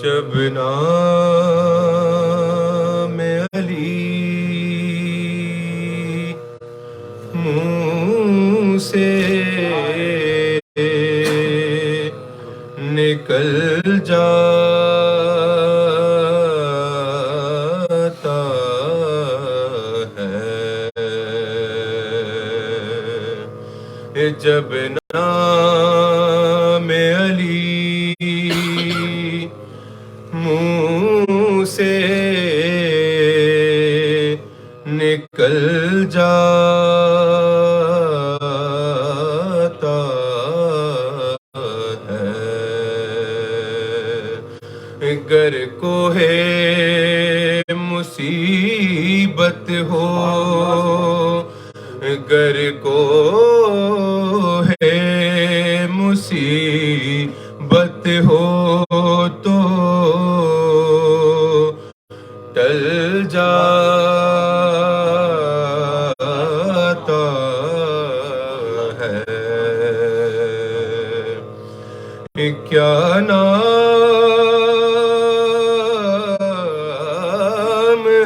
جب نام علی منہ سے نکل جاتا ہے، جب نام علی منہ سے نکل جاتا ہے، گر کو ہے مصیبت ہو، گر کو ہے مصیبت ہو تو ٹل جاتا ہے، کیا نام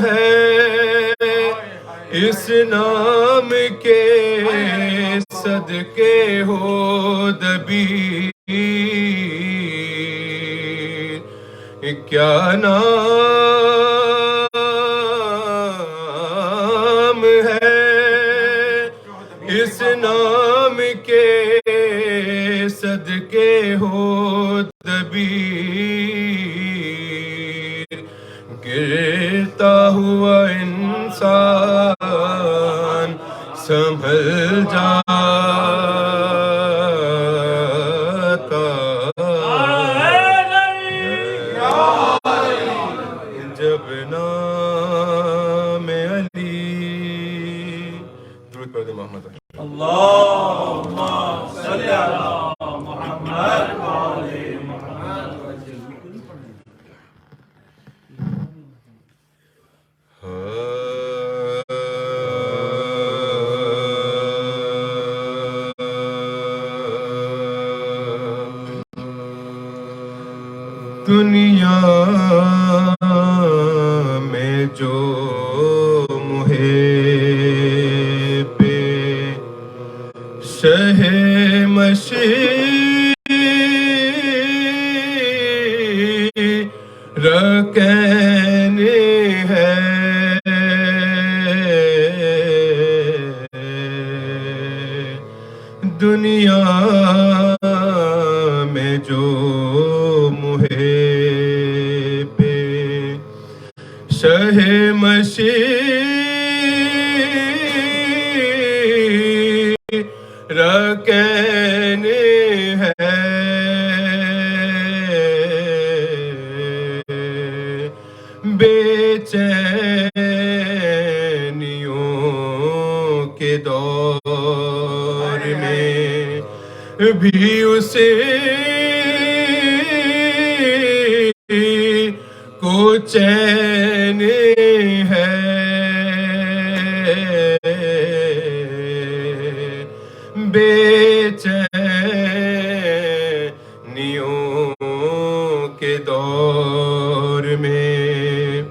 ہے اس نام کے صدقے ہو دبیر، کیا نام ہے اس نام کے صدقے ہو دبیر، گرتا ہوا انسان سنبھل جاتا ہے، جب نام علی درود پڑھ محمد اللهم صل على محمد وآل محمد. دنیا میں جو محب شہ مشرقین ہے، دنیا میں جو محب شہ مشرقین ہے، بے چینیوں کے دور میں بھی اسے کو چین ہے، بے چینیوں کے دور میں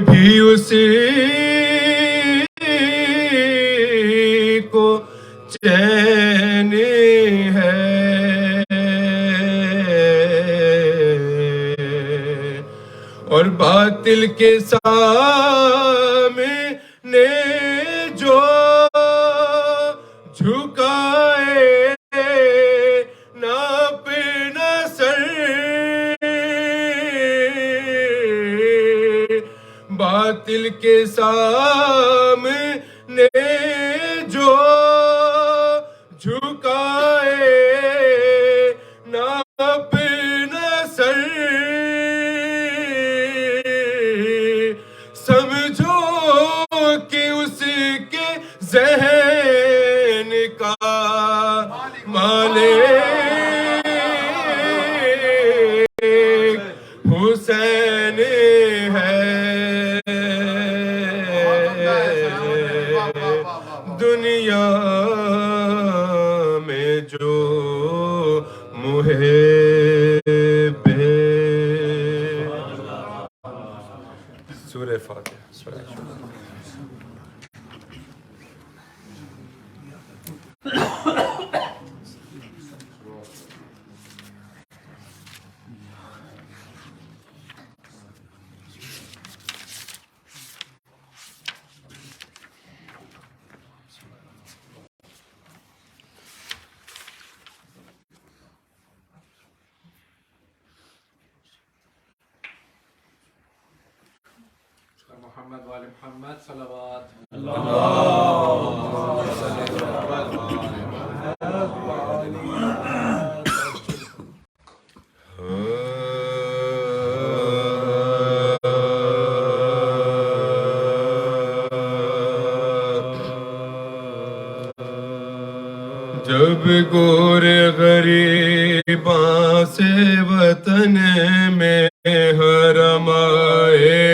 بھی اسی کو چین ہے، اور باطل کے سامنے جو جھکائے نہ اپنا سر، باطل کے سامنے جو جھکائے نہ اپنا سر، سمجھو کہ اس کے ذہن کا مالک حسین ہے، دنیا میں جو محب محمد وآل محمد صلوات جب گور غریباں سے وطن میں حرم آئے،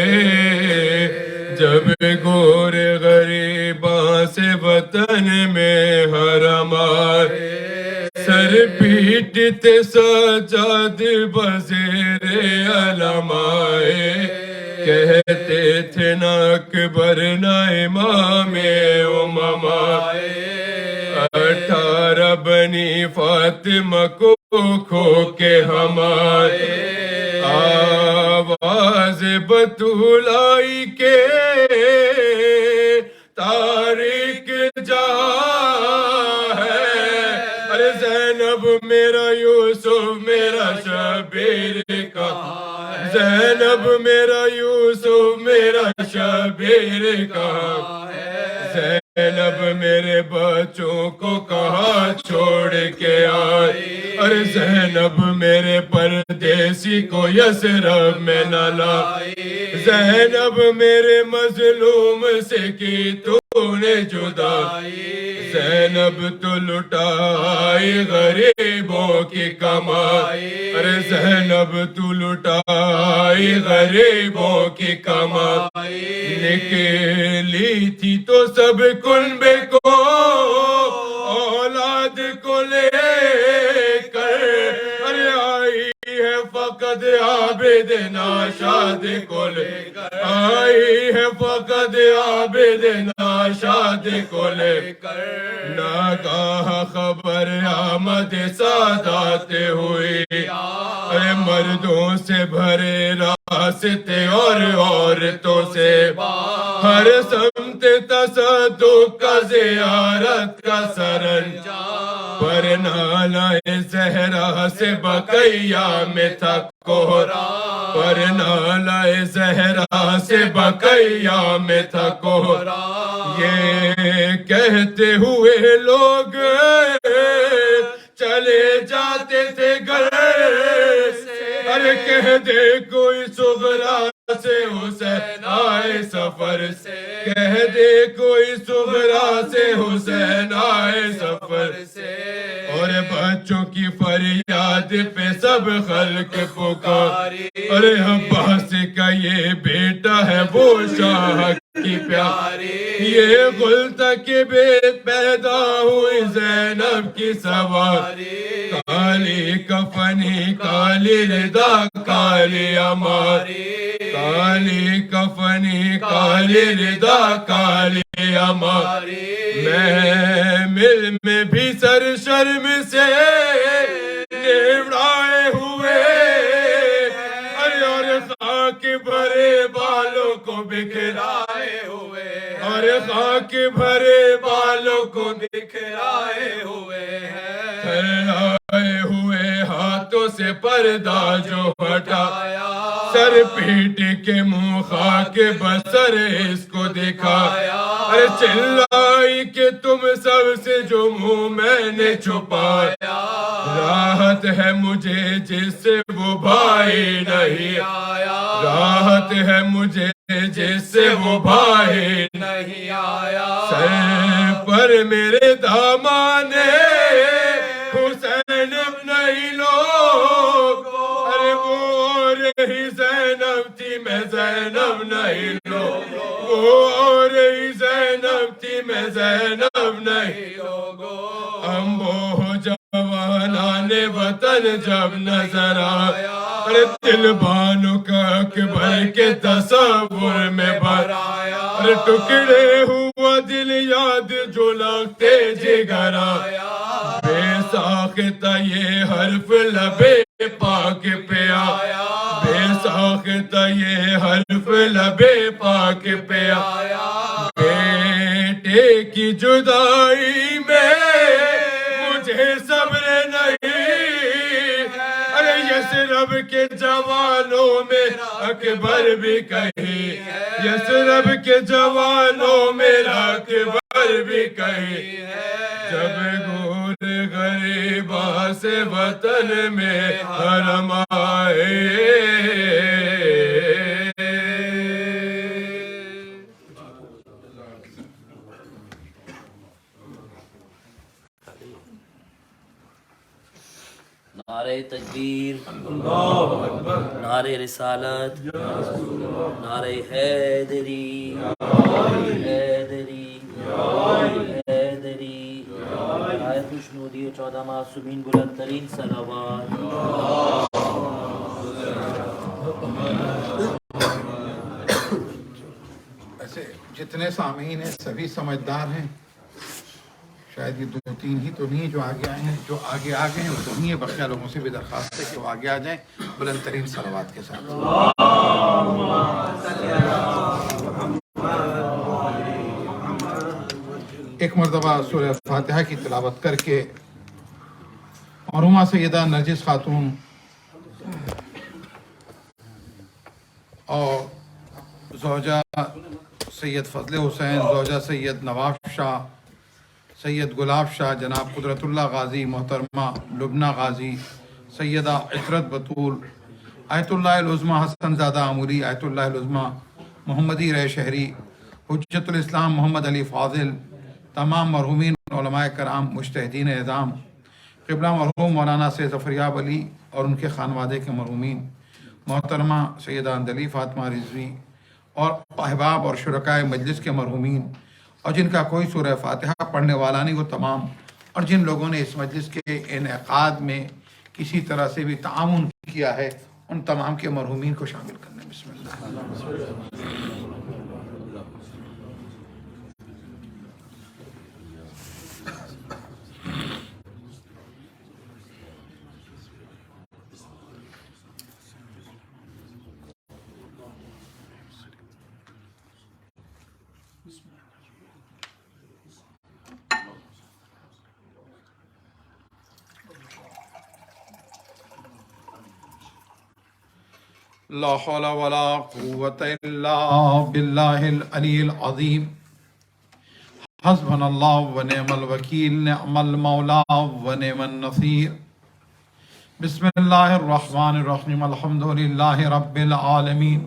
جب گور غریباں سے وطن میں حرم آئے، سر پیٹتے سجاد بزیر علم آئے، کہتے تھے نہ اکبر نہ امام امم آئے، 18 بنی فاطمہ کو کھو کے ہمارے، آواز بطول آئی کے تاریک جہاں ہے، ارے زینب میرا یوسف میرا شبیر کہاں ہے، زینب میرا یوسف میرا شبیر کہاں ہے، زینب میرے بچوں کو کہاں چھوڑ کے آئی، ارے زینب میرے پردیسی کو یثرب میں نہ لائی، زینب میرے مظلوم سے کی تو نے جدائی، زینب تو لٹائی غریبوں کی کمائی، ارے زینب تو لٹائی غریبوں کی کمائی، نکلی تھی تو سب کنبے کو اولاد کو لے کر، ارے آئی ہے فقط عابد ناشاد کو لے کر، آئی ہے فقط عابد ناشاد کو لے کر، ناگاہ خبر آمد سادات ہوئی، ارے مردوں سے بھرے راستے اور عورتوں سے ہر سمت تصدق کا زیارت کا سرانجام، پر نالہ زہرا سے بقیہ میں تھا کوہرام، پر نالہ زہرا سے بقیہ میں تھا کوہرام، یہ کہتے ہوئے لوگ چلے جاتے تھے گھر سے، ارے کہہ دے کوئی صغرا سے حسین آئے سفر سے، کہہ دے کوئی صغرا سے حسین آئے سفر سے، اور بچوں کی فریاد پہ سب خلق پکاری، ارے عباس کا یہ بیٹا ہے وہ شاہ کی پیاری، یہ غلطہ کے بیت پیدا ہوئی زینب کی سواری، کالی کفنی کالی رضا کالی ہماری، کالی کفنی کالی رضا کالی ہماری، محمل میں بھی سر شرم سے نمڑائے ہوئے، اور خاک بھرے بالوں کو بکھرائے ہوئے، اور خاک بھرے بالوں کو بکھرائے ہوئے ہیں، پھیلائے ہوئے ہاتھوں سے پردہ جو ہٹایا، سر پیٹ کے منہ خاک بسر اس کو دکھایا، ارے چلائی کہ تم سب سے جو منہ میں نے چھپایا، راحت ہے مجھے جس سے وہ بھائی نہیں آیا، راحت ہے مجھے جس سے وہ بھائی نہیں آیا، سر پر میرے دامان حسین نہیں لوگ، ارے وہ اور ہی زینب تھی میں زینب نہیں لوگ، وہ اور ہی زینب تھی میں زینب نہیں لوگو، امبو جوانان وطن جب نظر آیا، ارے دل بانو کا اکبر کے تصور میں بھر آیا، ارے ٹکڑے ہوا دل یاد جو لگتے جگر آیا، بے ساختہ یہ حرف لبے پاک پہ آیا، بے ساختہ یہ حرف لبے پاک پہ آیا، بیٹے کی جدائی میں مجھے صبر نہیں، ارے یس یثرب کے جوانوں میں اکبر بھی کہیں یثرب کے جوانوں میں اکبر بھی کہیں جب گور غریباں سے وطن میں حرم آئے نعرہ تکبیر، نعرہ رسالت، نعرہ حیدری، حیدری، حیدری، آیت الشنودی و 14 معصومین بلند ترین صلوات۔ ایسے جتنے سامعین ہیں سبھی سمجھدار ہیں، شاید یہ 2-3 ہی تو نہیں جو آگے آئے ہیں، جو آگے آ گئے ہیں وہ تو نہیں ہے، بقیہ لوگوں سے بھی درخواست ہے کہ وہ آگے آ جائیں بلند ترین صلوات کے ساتھ۔ ایک مرتبہ سورہ فاتحہ کی تلاوت کر کے مرحومہ سیدہ نرجس خاتون اور زوجہ سید فضل حسین، زوجہ سید نواف شاہ، سید گلاب شاہ، جناب قدرت اللہ غازی، محترمہ لبنہ غازی، سیدہ عطرت بطول، آیت اللہ العظمیٰ حسن زادہ عموری، آیت اللہ العظمیٰ محمدی رے شہری، حجت الاسلام محمد علی فاضل، تمام مرحومین علماء کرام، مجتہدین اعظام، قبلہ مرحوم مولانا سید ظفریاب علی اور ان کے خانوادے کے مرحومین، محترمہ سیدہ اندلی فاطمہ رضوی اور احباب اور شرکائے مجلس کے مرحومین، اور جن کا کوئی سورہ فاتحہ پڑھنے والا نہیں وہ تمام، اور جن لوگوں نے اس مجلس کے انعقاد میں کسی طرح سے بھی تعاون کیا ہے ان تمام کے مرحومین کو شامل کرنے۔ بسم اللہ۔ لا حول ولا قوة إلا بالله العلي العظيم حسبنا الله ونعم الوكيل نعم المولى ونعم النصير بسم الله الرحمن الرحيم الحمد لله رب العالمين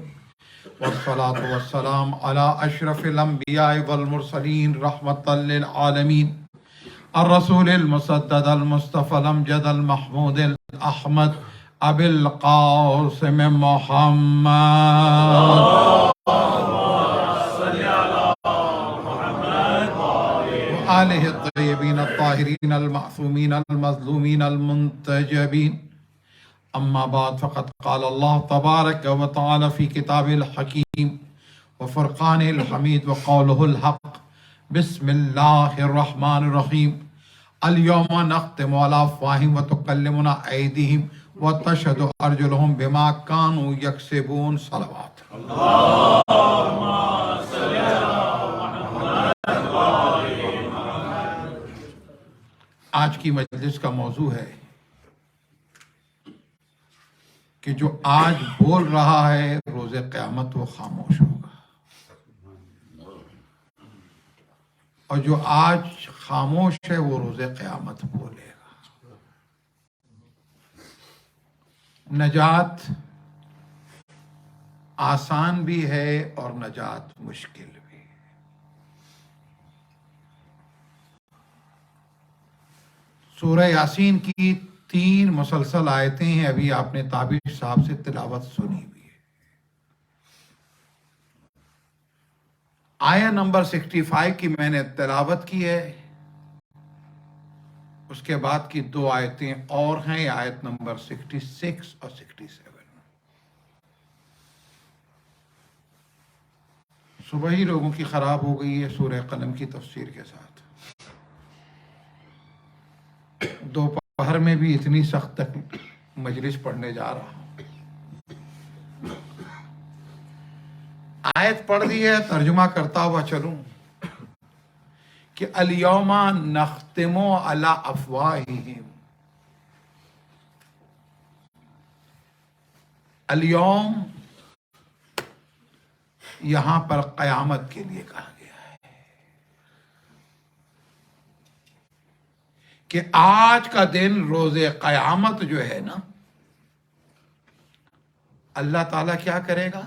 والصلاة والسلام على أشرف الأنبياء والمرسلين رحمة للعالمين الرسول المسدد المصطفى الأمجد المحمود الأحمد ابی القاسم محمد وآلہ الطیبین الطاہرین المعصومین المظلومین المنتجبین اما بعد فقد قال اللہ تبارک و تعالی فی کتاب الحکیم وفرقان الحمید وقولہ الحق بسم اللہ الرحمن الرحیم اليوم نختم على افواہہم وتکلمنا ایدیہم وتشهد ارجلهم بما كانوا يكسبون صلوات۔ آج کی مجلس کا موضوع ہے کہ جو آج بول رہا ہے روز قیامت وہ خاموش ہوگا، اور جو آج خاموش ہے وہ روز قیامت بولے گا۔ نجات آسان بھی ہے اور نجات مشکل بھی۔ سورہ یاسین کی 3 مسلسل آیتیں ہیں، ابھی آپ نے تابش صاحب سے تلاوت سنی ہوئی ہے۔ آیت نمبر 65 کی میں نے تلاوت کی ہے، اس کے بعد کی 2 آیتیں اور ہیں، آیت نمبر 66 اور 67۔ صبح ہی لوگوں کی خراب ہو گئی ہے سورہ قلم کی تفسیر کے ساتھ، دوپہر میں بھی اتنی سخت تک مجلس پڑھنے جا رہا ہوں۔ آیت پڑھ دی ہے، ترجمہ کرتا ہوا چلوں کہ الیوم نختم علی افواہہم، الیوم یہاں پر قیامت کے لیے کہا گیا ہے کہ آج کا دن روز قیامت جو ہے نا، اللہ تعالیٰ کیا کرے گا؟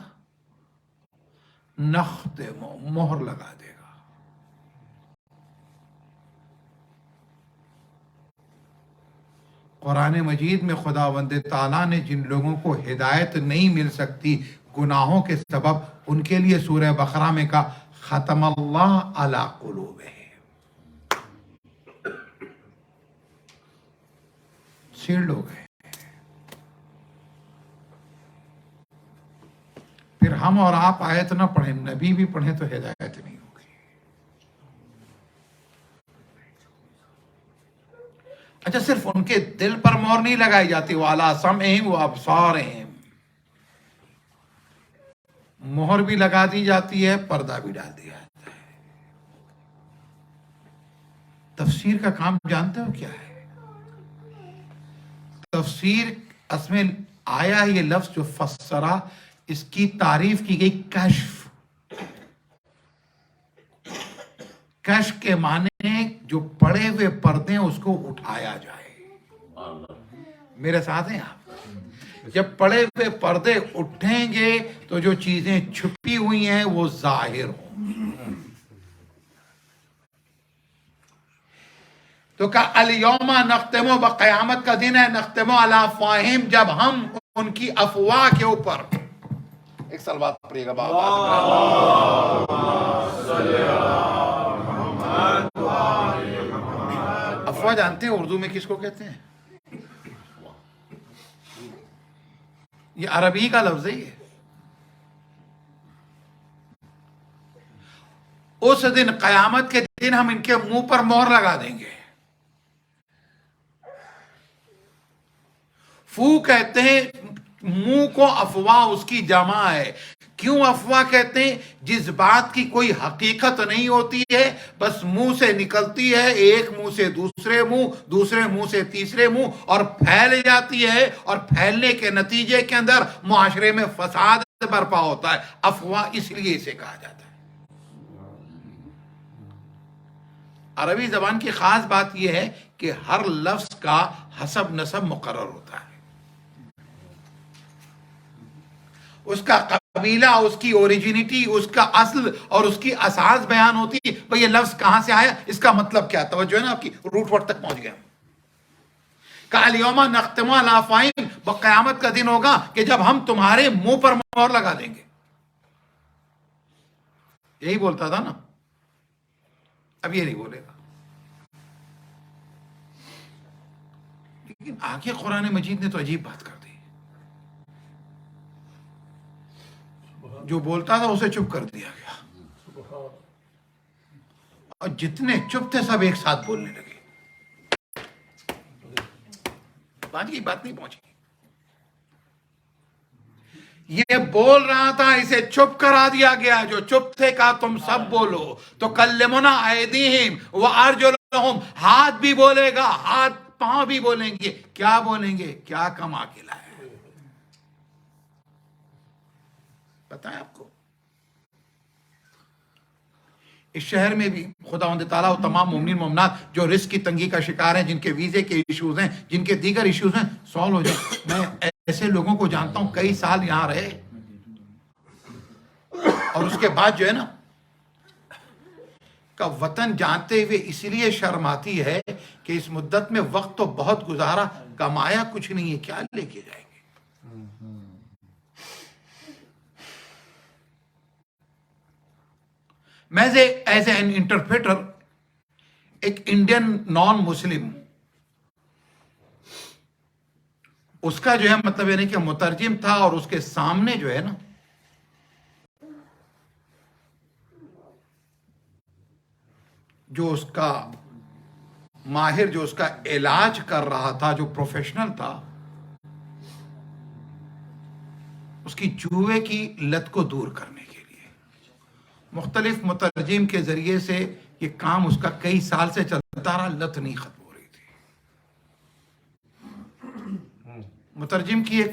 نختم، مہر لگا دے گا۔ قرآن مجید میں خداوند تعالیٰ نے جن لوگوں کو ہدایت نہیں مل سکتی گناہوں کے سبب، ان کے لیے سورہ بقرہ میں کہا ختم اللہ علی قلوبہم، سیلڈ ہو گئے۔ پھر ہم اور آپ آیت نہ پڑھیں، نبی بھی پڑھیں تو ہدایت نہیں ہوگی۔ اچھا، صرف ان کے دل پر مہر نہیں لگائی جاتی، وَعَلَىٰ سَمْعِهِمْ وَأَبْصَارِهِمْ، مہر بھی لگا دی جاتی ہے، پردہ بھی ڈال دیا جاتا ہے۔ تفسیر کا کام جانتے ہو کیا ہے؟ تفسیر اصل میں آیا یہ لفظ جو فسرا، اس کی تعریف کی گئی کشف۔ کشف کے معنی جو پڑے ہوئے پردے ہیں اس کو اٹھایا جائے۔ میرے ساتھ ہیں آپ؟ جب پڑے ہوئے پردے اٹھیں گے تو جو چیزیں چھپی ہوئی ہیں وہ ظاہر ہوں گی۔ تو کہا الیوم نختم، قیامت کا دن ہے، نختم علی افواہہم، جب ہم ان کی افواہ کے اوپر، ایک صلوات پڑھیے گا بابا، افواہ جانتے ہیں اردو میں کس کو کہتے ہیں؟ یہ عربی کا لفظ ہے۔ یہ اس دن، قیامت کے دن، ہم ان کے منہ پر مہر لگا دیں گے۔ فو کہتے ہیں منہ کو، افواہ اس کی جمع ہے۔ کیوں افواہ کہتے ہیں؟ جس بات کی کوئی حقیقت نہیں ہوتی ہے، بس منہ سے نکلتی ہے، ایک منہ سے دوسرے منہ، دوسرے منہ سے تیسرے منہ، اور پھیل جاتی ہے، اور پھیلنے کے نتیجے کے اندر معاشرے میں فساد برپا ہوتا ہے۔ افواہ اس لیے اسے کہا جاتا ہے۔ عربی زبان کی خاص بات یہ ہے کہ ہر لفظ کا حسب نسب مقرر ہوتا ہے، اس کا قبیلہ، اس کی اوریجنیٹی، اس کا اصل اور اس کی اساس بیان ہوتی ہے۔ بھئی یہ لفظ کہاں سے آیا، اس کا مطلب کیا؟ توجہ ہے نا آپ کی، روٹ ورڈ تک پہنچ گئے ہم۔ کہ الیوم نختم علی افواہہم، وہ قیامت کا دن ہوگا کہ جب ہم تمہارے منہ پر مہر لگا دیں گے۔ یہی بولتا تھا نا، اب یہ نہیں بولے گا۔ لیکن آگے قرآن مجید نے تو عجیب بات کر دی، جو بولتا تھا اسے چپ کر دیا گیا، اور جتنے چپ تھے سب ایک ساتھ بولنے لگے۔ بات نہیں پہنچی۔ یہ بول رہا تھا، اسے چپ کرا دیا گیا۔ جو چپ تھے کہا تم سب بولو۔ تو کلمنا ایدیہم وارجلہم، ہاتھ بھی بولے گا، ہاتھ پاؤں بھی بولیں گے۔ کیا بولیں گے؟ کیا کما کے لائے؟ بتائیں آپ کو، اس شہر میں بھی خداوند تعالیٰ و تمام مومنین مومنات جو رزق کی تنگی کا شکار ہیں، جن کے ویزے کے ایشوز ہیں، جن کے دیگر ایشوز ہیں، سالو ہو جائیں۔ میں ایسے لوگوں کو جانتا ہوں کئی سال یہاں رہے، اور اس کے بعد جو ہے نا کا وطن جانتے ہوئے اس لیے شرم آتی ہے کہ اس مدت میں وقت تو بہت گزارا، کمایا کچھ نہیں ہے، کیا لے کے جائیں گے؟ میں ایز این انٹرپریٹر، ایک انڈین نان مسلم، اس کا جو ہے مطلب یعنی کہ مترجم تھا، اور اس کے سامنے جو ہے نا جو اس کا ماہر، جو اس کا علاج کر رہا تھا، جو پروفیشنل تھا، اس کی جوئے کی لت کو دور کرنے کے لیے مختلف مترجم کے ذریعے سے یہ کام اس کا کئی سال سے چلتا رہا، لت نہیں ختم ہو رہی تھی۔ مترجم کی ایک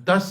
10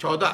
14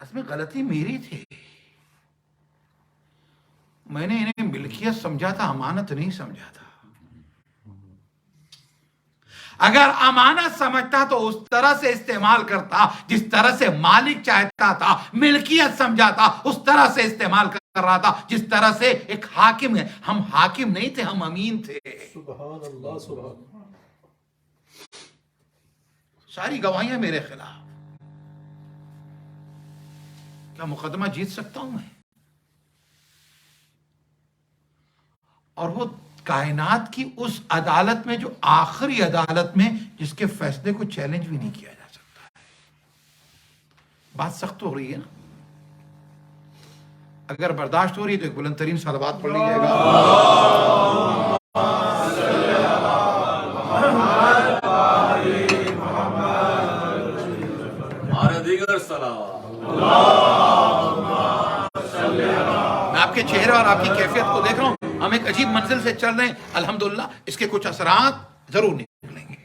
اس میں غلطی میری تھی، میں نے انہیں ملکیت سمجھا تھا، امانت نہیں سمجھا تھا۔ اگر امانت سمجھتا تو اس طرح سے استعمال کرتا جس طرح سے مالک چاہتا تھا، ملکیت سمجھا تھا اس طرح سے استعمال کر رہا تھا جس طرح سے ایک حاکم ہے۔ ہم حاکم نہیں تھے، ہم امین تھے۔ سبحان اللہ سبحان اللہ۔ ساری گواہیاں میرے خلاف، کیا مقدمہ جیت سکتا ہوں میں؟ اور وہ کائنات کی اس عدالت میں جو آخری عدالت میں جس کے فیصلے کو چیلنج بھی نہیں کیا جا سکتا ہے۔ بات سخت ہو رہی ہے نا؟ اگر برداشت ہو رہی ہے تو ایک بلند ترین صلوات پڑھ لیجیے گا۔ اور دیگر صلوات۔ میں آپ کے چہرے اور آپ کی کیفیت کو دیکھ رہا ہوں، ہم ایک عجیب منزل سے چل رہے ہیں، الحمدللہ اس کے کچھ اثرات ضرور نکلیں گے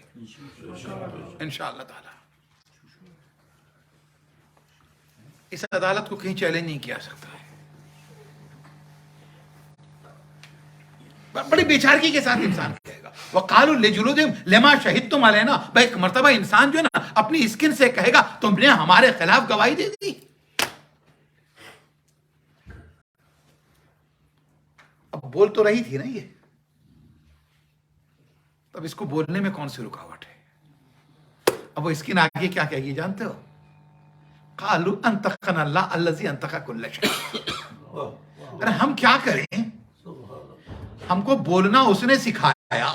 انشاءاللہ تعالی۔ اس عدالت کو کہیں چیلنج نہیں کیا سکتا ہے۔ بڑی بیچارگی کے ساتھ انسان کہے گا وَقَالُوا لِجُلُودِهِمْ لِمَا شَهِدتُّمْ عَلَيْنَا، ایک مرتبہ انسان جو ہے نا اپنی اسکن سے کہے گا تم نے ہمارے خلاف گواہی دے دی۔ اب بول تو رہی تھی نا یہ، تب اس کو بولنے میں کون سی رکاوٹ ہے؟ اب وہ اسکن آگے کیا کہے گی جانتے ہو؟ قَالُوا أَنْطَقَنَا اللَّهُ الَّذِي أَنْطَقَ كُلَّ شَيْءٍ۔ ارے ہم کیا کریں؟ ہم کو بولنا اس نے سکھایا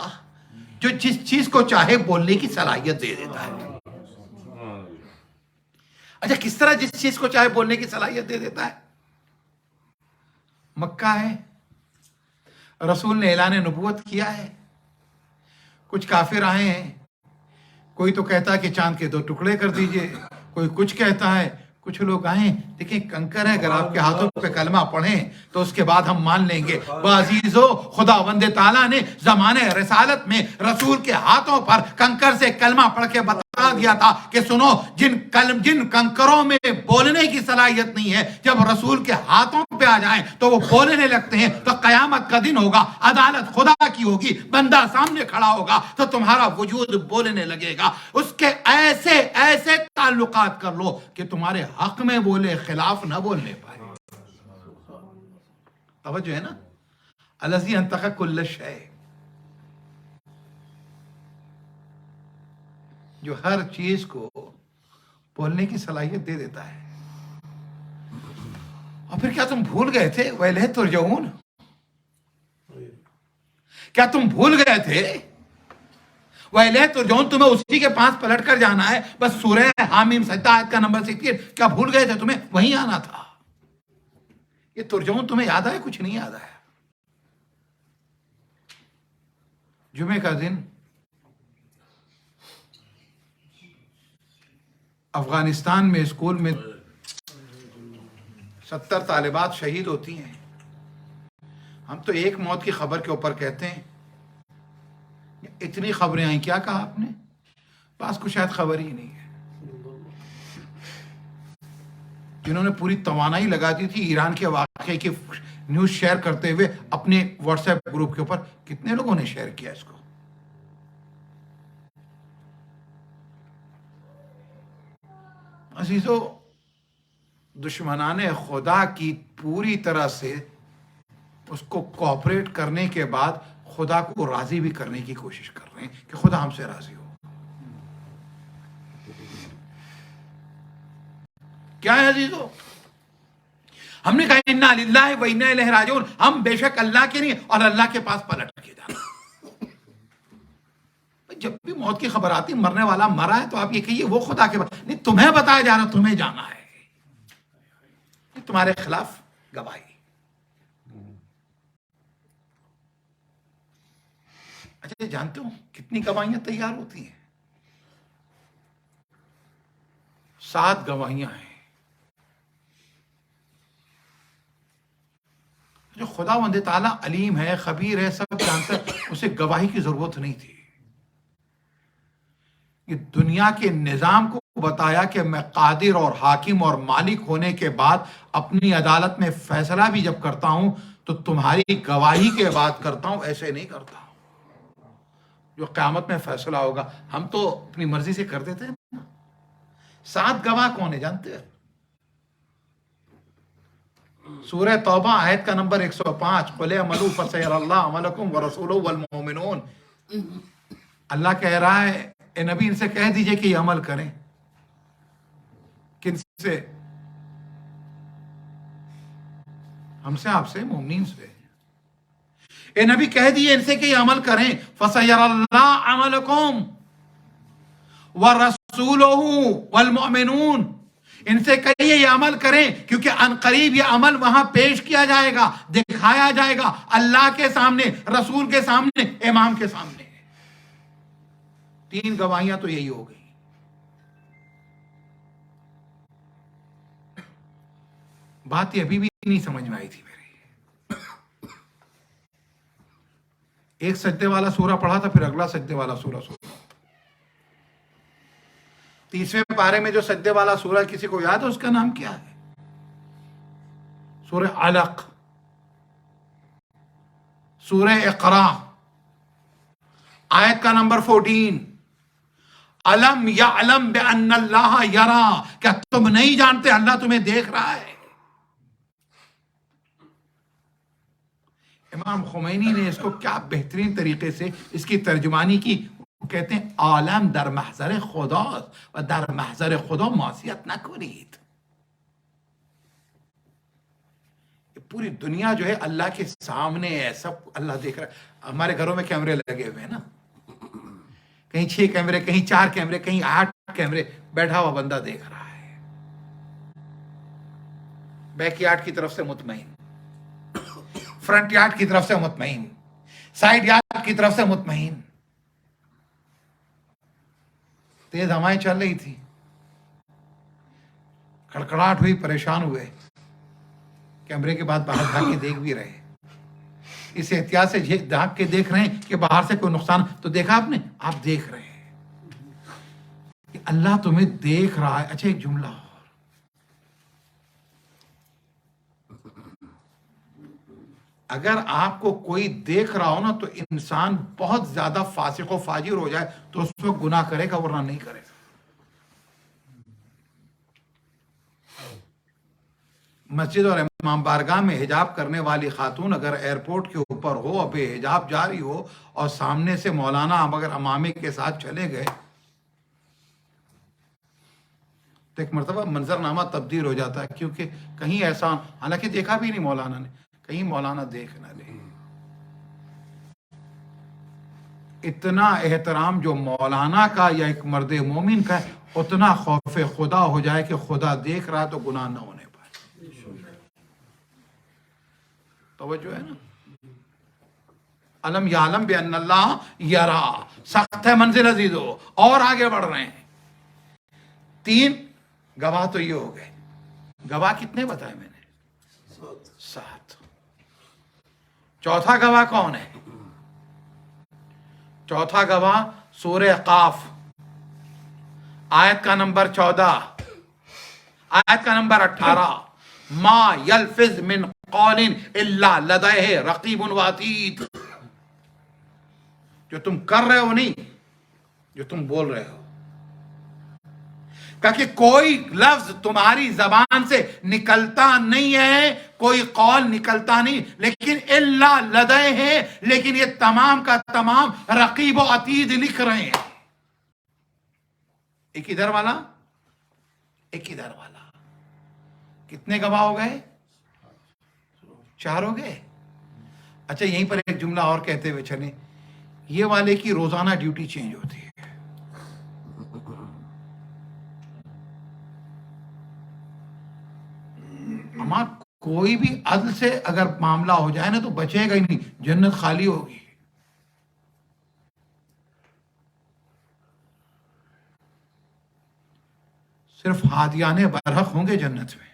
جو جس چیز کو چاہے بولنے کی صلاحیت دے دیتا ہے۔ اچھا کس طرح جس چیز کو چاہے بولنے کی صلاحیت دے دیتا ہے؟ مکہ ہے، رسول نے اعلان نبوت کیا ہے، کچھ کافر آئے ہیں، کوئی تو کہتا ہے کہ چاند کے 2 ٹکڑے کر دیجئے، کوئی کچھ کہتا ہے، کچھ لوگ آئیں دیکھیں کنکر ہے، اگر آپ کے ہاتھوں پہ کلمہ پڑھیں تو اس کے بعد ہم مان لیں گے۔ عزیزو خداوند تعالیٰ نے زمانے رسالت میں رسول کے ہاتھوں پر کنکر سے کلمہ پڑھ کے بتا دیا تھا کہ سنو جن کنکروں میں بولنے کی صلاحیت نہیں ہے جب رسول کے ہاتھوں پہ آ جائیں تو وہ بولنے لگتے ہیں تو قیامت کا دن ہوگا، عدالت خدا کی ہوگی، بندہ سامنے کھڑا ہوگا تو تمہارا وجود بولنے لگے گا۔ اس کے ایسے ایسے تعلقات کر لو کہ تمہارے حق میں بولے، خلاف نہ بولنے پائے۔ توجہ ہے نا؟ الذی انطق کل شیء، جو ہر چیز کو بولنے کی صلاحیت دے دیتا ہے۔ اور پھر کیا تم بھول گئے تھے وَإِلَیْهِ تُرْجَعُونَ؟ کیا تم بھول گئے تھے وَإِلَیْهِ تُرْجَعُونَ؟ تمہیں اسی کے پاس پلٹ کر جانا ہے، بس سورہ حامیم سجدہ آیت کا نمبر 68۔ کیا بھول گئے تھے تمہیں وہیں آنا تھا؟ یہ ترجمون تمہیں یاد آیا؟ کچھ نہیں یاد آیا۔ جمعے کا دن افغانستان میں اسکول میں 70 طالبات شہید ہوتی ہیں۔ ہم تو ایک موت کی خبر کے اوپر کہتے ہیں، اتنی خبریں آئیں، کیا کہا آپ نے؟ پاس کو شاید خبر ہی نہیں ہے۔ جنہوں نے پوری توانائی لگا دی تھی ایران کے واقعے کی نیوز شیئر کرتے ہوئے اپنے واٹس ایپ گروپ کے اوپر، کتنے لوگوں نے شیئر کیا اس کو؟ عزیزو، دشمنان خدا کی پوری طرح سے اس کو کوآپریٹ کرنے کے بعد خدا کو راضی بھی کرنے کی کوشش کر رہے ہیں کہ خدا ہم سے راضی ہو۔ کیا ہے عزیزو؟ ہم نے کہا انا للہ و انا الیہ راجعون، ہم بے شک اللہ کے نہیں اور اللہ کے پاس پلٹ کے جانا۔ جب بھی موت کی خبر آتی مرنے والا مرا ہے تو آپ یہ کہیے وہ خدا کے پاس نہیں، تمہیں بتایا جا رہا تمہیں جانا ہے، تمہارے خلاف گواہی۔ اچھا جانتے ہو کتنی گواہیاں تیار ہوتی ہیں؟ 7 گواہیاں ہیں جو خداوند تعالیٰ علیم ہے، خبیر ہے، سب جانتا ہے، اسے گواہی کی ضرورت نہیں تھی۔ یہ دنیا کے نظام کو بتایا کہ میں قادر اور حاکم اور مالک ہونے کے بعد اپنی عدالت میں فیصلہ بھی جب کرتا ہوں تو تمہاری گواہی کے بعد کرتا ہوں، ایسے نہیں کرتا ہوں۔ جو قیامت میں فیصلہ ہوگا ہم تو اپنی مرضی سے کر دیتے ہیں۔ 7 گواہ کون ہیں جانتے ہیں؟ سورہ توبہ آیت کا نمبر 105، قُلِ اعْمَلُوا فَسَيَرَى اللَّهُ عَمَلَكُمْ وَرَسُولُهُ وَالْمُؤْمِنُونَ۔ اللہ کہہ رہا ہے اے نبی ان سے کہہ دیجئے کہ یہ عمل کریں۔ کن سے؟ ہم سے، آپ سے، مومنین سے۔ اے نبی کہہ دیجئے ان سے کہ یہ عمل کریں، فَسَيَرَى اللَّهُ عَمَلَكُمْ وَرَسُولُهُ وَالْمُؤْمِنُونَ۔ ان سے کہیے یہ عمل کریں، کیونکہ ان قریب یہ عمل وہاں پیش کیا جائے گا، دکھایا جائے گا، اللہ کے سامنے، رسول کے سامنے، امام کے سامنے۔ 3 گواہیاں تو یہی ہو گئی۔ بات یہ ابھی بھی نہیں سمجھ میں آئی تھی میری۔ ایک سجدے والا سورہ پڑھا تھا، پھر اگلا سجدے والا سورہ سنا۔ 30ویں پارے میں جو سجدے والا سورہ کسی کو یاد ہے اس کا نام کیا ہے؟ سورہ علق، سورہ اقرا، آیت کا نمبر 14۔ الم یعلم بان اللہ یرا، کیا تم نہیں جانتے اللہ تمہیں دیکھ رہا ہے؟ امام خمینی نے اس کو کیا بہترین طریقے سے اس کی ترجمانی کی۔ کہتے ہیں عالم در محضر خدا و در محضر خدا معصیت نکنید۔ پوری دنیا جو ہے اللہ کے سامنے ہے، سب اللہ دیکھ رہا ہے۔ ہمارے گھروں میں کیمرے لگے ہوئے ہیں نا، کہیں 6 کیمرے، کہیں 4 کیمرے، کہیں 8 کیمرے، بیٹھا ہوا بندہ دیکھ رہا ہے۔ بیک یارڈ کی طرف سے مطمئن، فرنٹ یارڈ کی طرف سے مطمئن، سائیڈ یارڈ کی طرف سے مطمئن۔ تیز ہوائیں چل رہی تھی، کھڑکھڑاہٹ ہوئی، پریشان ہوئے، کیمرے کے بعد باہر جھانک کے دیکھ بھی رہے، اس احتیاط سے جھانک کے دیکھ رہے ہیں کہ باہر سے کوئی نقصان تو دیکھا آپ نے، آپ دیکھ رہے ہیں کہ اللہ تمہیں دیکھ رہا ہے۔ اچھا ایک جملہ اور، اگر آپ کو کوئی دیکھ رہا ہو نا تو انسان بہت زیادہ فاسق و فاجر ہو جائے تو اس وقت گناہ کرے گا، ورنہ نہیں کرے گا۔ مسجد اور امام بارگاہ میں حجاب کرنے والی خاتون اگر ایئرپورٹ کے اوپر ہو اور بے حجاب جاری ہو اور سامنے سے مولانا اگر امامے کے ساتھ چلے گئے تو ایک مرتبہ منظرنامہ تبدیل ہو جاتا ہے، کیونکہ کہیں ایسا، حالانکہ دیکھا بھی نہیں مولانا نے، کہیں مولانا دیکھ نہ لے۔ اتنا احترام جو مولانا کا یا ایک مرد مومن کا ہے، اتنا خوف خدا ہو جائے کہ خدا دیکھ رہا تو گناہ نہ ہونے پائے۔ توجہ ہے نا؟ علم یعلم بان اللہ یرا، سخت ہے منزل عزیزو، اور آگے بڑھ رہے ہیں۔ 3 گواہ تو یہ ہو گئے۔ گواہ کتنے بتائے میں نے؟ 7۔ چوتھا گواہ کون ہے؟ چوتھا گواہ سورہ قاف، آیت کا نمبر 14، آیت کا نمبر 18، ما یلفظ من قول الا لدیہ رقیب وعتید۔ جو تم کر رہے ہو نہیں، جو تم بول رہے ہو، کہ کوئی لفظ تمہاری زبان سے نکلتا نہیں ہے، کوئی قول نکلتا نہیں، لیکن الا لدیہ ہے، لیکن یہ تمام کا تمام رقیب و عتید لکھ رہے ہیں۔ ایک ادھر والا، ایک ادھر والا۔ کتنے گواہ ہو گئے؟ 4 ہو گئے۔ اچھا یہیں پر ایک جملہ اور کہتے ہوئے چلیں، یہ والے کی روزانہ ڈیوٹی چینج ہوتی ہے۔ ہمارا کوئی بھی عدل سے اگر معاملہ ہو جائے نا تو بچے گا ہی نہیں، جنت خالی ہوگی۔ صرف ہادیان برحق ہوں گے جنت میں۔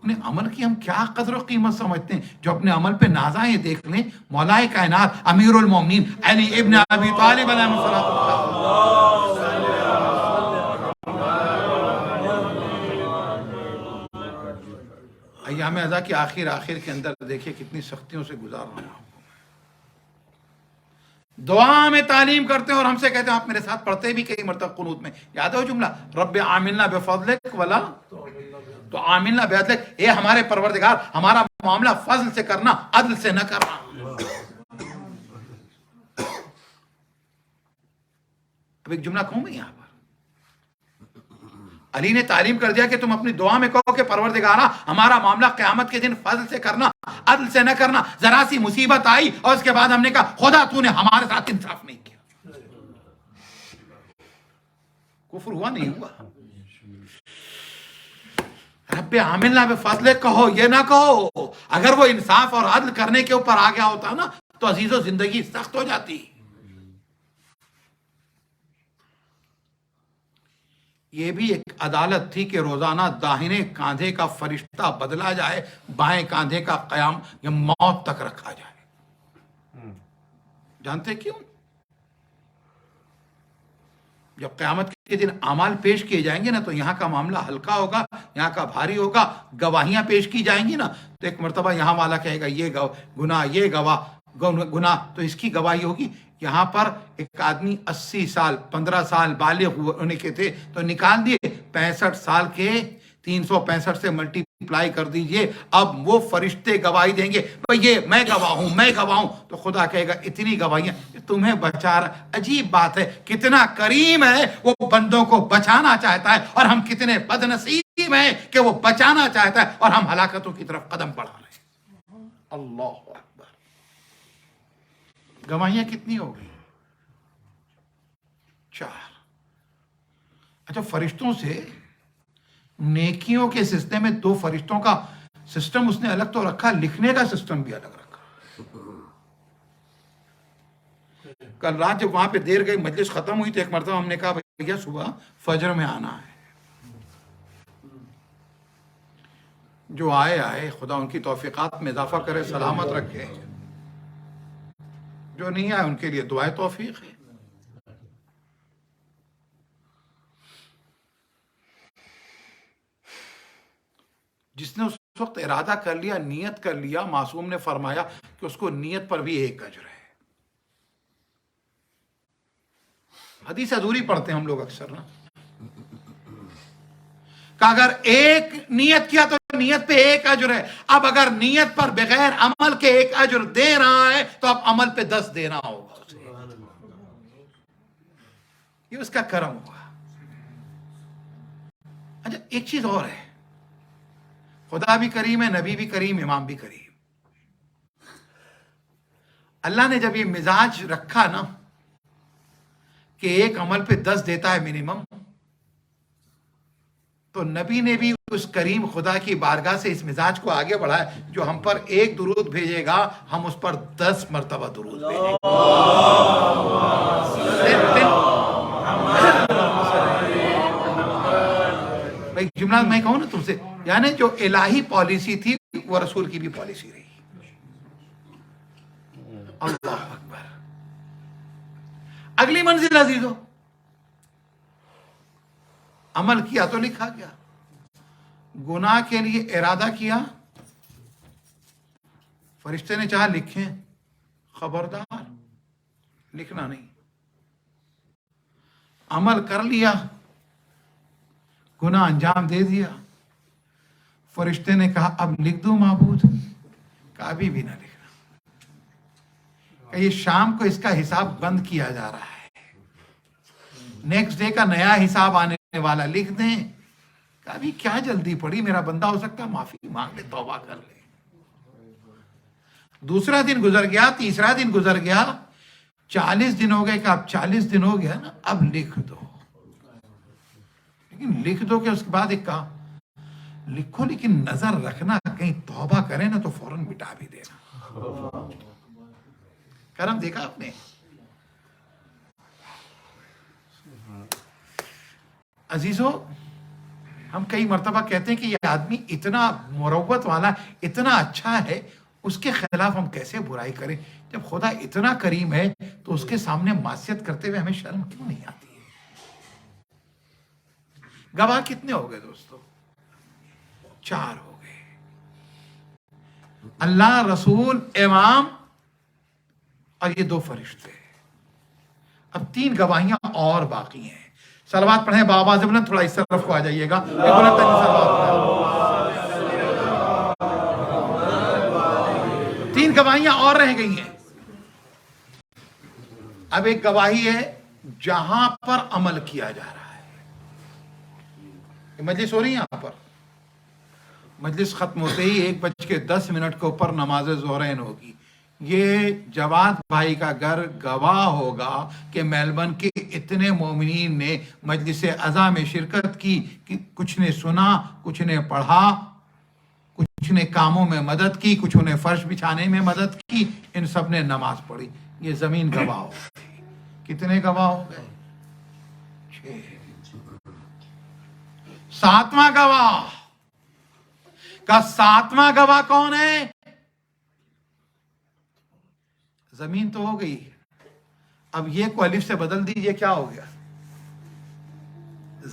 اپنے عمل کی ہم کیا قدر و قیمت سمجھتے ہیں. جو اپنے عمل پہ ناز آئے دیکھ لیں مولا کائنات امیر المومنین علی ابن ابی طالب علیہ السلام. ایام ازا کی آخر کے اندر دیکھیں کتنی سختیوں سے گزار رہا ہوں. دعا میں تعلیم کرتے ہیں اور ہم سے کہتے ہیں آپ میرے ساتھ پڑھتے بھی کئی مرتبہ قنوت میں. یاد ہے وہ جملہ رب عاملنا بفضلک ولا تو عاملنا بعدلک، اے ہمارے پروردگار ہمارا معاملہ فضل سے کرنا عدل سے نہ کرنا. اب ایک جملہ کہوں میں یہاں پر علی نے تعلیم کر دیا کہ تم اپنی دعا میں کہو کہ پروردگارا ہمارا معاملہ قیامت کے دن فضل سے کرنا عدل سے نہ کرنا. ذرا سی مصیبت آئی اور اس کے بعد ہم نے کہا خدا تو نے ہمارے ساتھ انصاف نہیں کیا. کفر ہوا نہیں ہوا؟ رب عاملنا بفضل کہو، یہ نہ کہو. اگر وہ انصاف اور عدل کرنے کے اوپر آ گیا ہوتا نا تو عزیزو زندگی سخت ہو جاتی. یہ بھی ایک عدالت تھی کہ روزانہ داہنے کاندھے کا فرشتہ بدلا جائے، بائیں کاندھے کا قیام یا موت تک رکھا جائے. جانتے کیوں؟ جب قیامت کے دن اعمال پیش کیے جائیں گے نا تو یہاں کا معاملہ ہلکا ہوگا، یہاں کا بھاری ہوگا. گواہیاں پیش کی جائیں گی نا تو ایک مرتبہ یہاں والا کہے گا یہ گناہ، یہ گناہ، تو اس کی گواہی ہوگی. یہاں پر ایک آدمی 80 سال 15 سال بالغ ہونے کے تھے تو نکال دیے، 65 سال کے 365 سے ملٹی اپلائی کر دیجئے. اب وہ فرشتے گواہی دیں گے یہ میں گواہ ہوں. تو خدا کہے گا اتنی گواہیاں تمہیں بچا رہا. عجیب بات ہے کتنا کریم ہے وہ بندوں کو بچانا چاہتا ہے، اور ہم کتنے بد نصیب ہیں کہ وہ بچانا چاہتا ہے اور ہم ہلاکتوں کی طرف قدم بڑھا رہے ہیں. اللہ اکبر. گواہیاں کتنی ہو گئی؟ 4. اچھا فرشتوں سے نیکیوں کے سلسلے میں 2 فرشتوں کا سسٹم اس نے الگ تو رکھا، لکھنے کا سسٹم بھی الگ رکھا. کل رات جب وہاں پہ دیر گئی مجلس ختم ہوئی تو ایک مرتبہ ہم نے کہا بھیا صبح فجر میں آنا ہے. جو آئے خدا ان کی توفیقات میں اضافہ کرے، سلامت رکھے. جو نہیں آئے ان کے لیے دعائے توفیق ہے. جس نے اس وقت ارادہ کر لیا، نیت کر لیا، معصوم نے فرمایا کہ اس کو نیت پر بھی 1 اجر ہے. حدیث ادھوری پڑھتے ہیں ہم لوگ اکثر نا، کہ اگر 1 نیت کیا تو نیت پہ 1 اجر ہے. اب اگر نیت پر بغیر عمل کے 1 اجر دے رہا ہے تو اب عمل پہ 10 دینا ہوگا اسے. یہ اس کا کرم ہوا. اچھا ایک چیز اور ہے، خدا بھی کریم ہے، نبی بھی کریم، امام بھی کریم. اللہ نے جب یہ مزاج رکھا نا کہ 1 عمل پہ 10 دیتا ہے منیمم، تو نبی نے بھی اس کریم خدا کی بارگاہ سے اس مزاج کو آگے بڑھایا. جو ہم پر 1 درود بھیجے گا ہم اس پر 10 مرتبہ درود بھیجیں گے. ایک جملہ میں کہوں نا تم سے، یعنی جو الہی پالیسی تھی وہ رسول کی بھی پالیسی رہی. اللہ اکبر. اگلی منزل عزیزو، عمل کیا تو لکھا گیا، گناہ کے لیے ارادہ کیا، فرشتے نے چاہا لکھیں، خبردار لکھنا نہیں. عمل کر لیا، گناہ انجام دے دیا، فرشتے نے کہا اب لکھ دوں معبود؟ کہا ابھی بھی نہ لکھنا، کہ یہ شام کو اس کا حساب بند کیا جا رہا ہے، نیکسٹ ڈے کا نیا حساب آنے والا، لکھ دیں. کہ ابھی کیا جلدی پڑی، میرا بندہ ہو سکتا ہے معافی مانگ لے، توبہ کر لے. دوسرا دن گزر گیا، تیسرا دن گزر گیا، 40 دن ہو گئے. کہ اب 40 دن ہو گیا نا، اب لکھ دو. لیکن لکھ دو کہ اس کے بعد ایک کہا لکھو لیکن نظر رکھنا کہیں توبہ کرے نا تو فوراً مٹا بھی دینا. کرم دیکھا آپ نے. عزیزو ہم کئی مرتبہ کہتے ہیں کہ یہ آدمی اتنا مروت والا، اتنا اچھا ہے، اس کے خلاف ہم کیسے برائی کریں؟ جب خدا اتنا کریم ہے تو اس کے سامنے معصیت کرتے ہوئے ہمیں شرم کیوں نہیں آتی ہے؟ گواہ کتنے ہو گئے دوستو؟ 4 ہو گئے، اللہ، رسول، امام اور یہ 2 فرشتے۔ اب 3 گواہیاں اور باقی ہیں۔ صلوات پڑھیں بابا بلند، تھوڑا اس طرف کو آ جائیے گا، ایک بلند ترین صلوات پڑھیں۔ 3 گواہیاں اور رہ گئی ہیں۔ اب ایک گواہی ہے جہاں پر عمل کیا جا رہا ہے۔ یہ مجلس ہو رہی ہے، یہاں پر مجلس ختم ہوتے ہی 1:10 کے اوپر نماز ظہرین ہوگی۔ یہ جواد بھائی کا گھر گواہ ہوگا کہ میلبرن کے اتنے مومنین نے مجلس عزا میں شرکت کی کہ کچھ نے سنا، کچھ نے پڑھا، کچھ نے کاموں میں مدد کی، کچھ نے فرش بچھانے میں مدد کی، ان سب نے نماز پڑھی۔ یہ زمین گواہ ہو گئی۔ کتنے گواہ ہو گئے؟ 6۔ 7واں گواہ کا 7واں گواہ کون ہے؟ زمین تو ہو گئی، اب یہ کو الف سے بدل دیجئے، کیا ہو گیا؟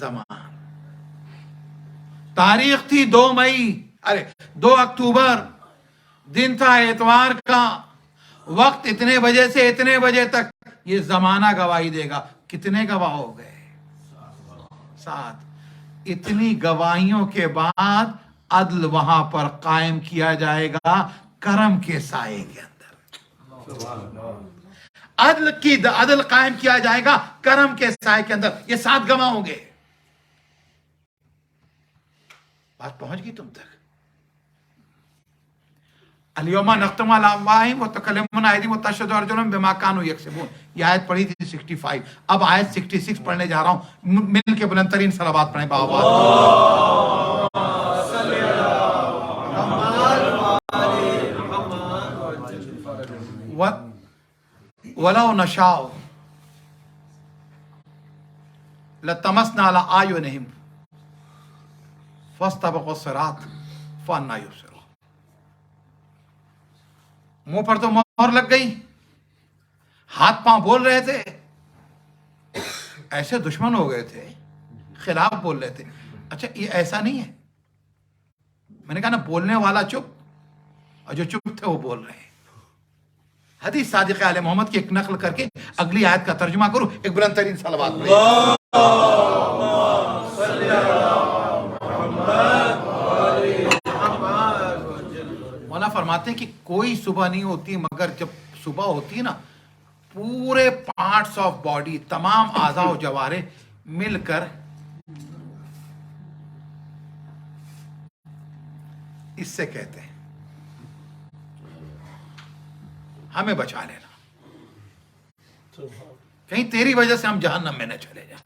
زمان۔ تاریخ تھی 2 اکتوبر، دن تھا اتوار کا، وقت اتنے بجے سے اتنے بجے تک، یہ زمانہ گواہی دے گا۔ کتنے گواہ ہو گئے؟ 7۔ اتنی گواہیوں کے بعد عدل وہاں پر قائم کیا جائے گا کرم کے سائے کے اندر۔ عدل قائم کیا جائے گا کرم کے سائے کے اندر۔ یہ 7 گواہ ہوں گے۔ بات پہنچ گئی تم تک؟ الیوم نختم علی افواہہم وتکلمنا ایدیہم وتشہد ارجلہم بما کانوا یکسبون۔ یہ آیت پڑھی تھی 65۔ اب آیت 66 پڑھنے جا رہا ہوں، مل کے بلند ترین صلوات پڑھیں بابا۔ وَلَوْ نَشَاءُ لَطَمَسْنَا عَلَىٰ أَعْيُنِهِمْ فَاسْتَبَقُوا الصِّرَاطَ فَأَنَّىٰ يُبْصِرُونَ۔ منہ پر تو مہر لگ گئی، ہاتھ پاؤں بول رہے تھے، ایسے دشمن ہو گئے تھے، خلاف بول رہے تھے۔ اچھا یہ ایسا نہیں ہے، میں نے کہا نا بولنے والا چپ اور جو چپ تھے وہ بول رہے ہیں۔ حدیث صادق آل محمد کی ایک نقل کر کے اگلی آیت کا ترجمہ کروں، ایک بلند ترین صلوات پڑھیں۔ مولانا فرماتے ہیں کہ کوئی صبح نہیں ہوتی مگر جب صبح ہوتی ہے نا، پورے پارٹس آف باڈی، تمام اعضاء و جوارے مل کر اس سے کہتے ہیں ہمیں بچا لینا، کہیں تیری وجہ سے ہم جہنم میں نہ چلے جائیں۔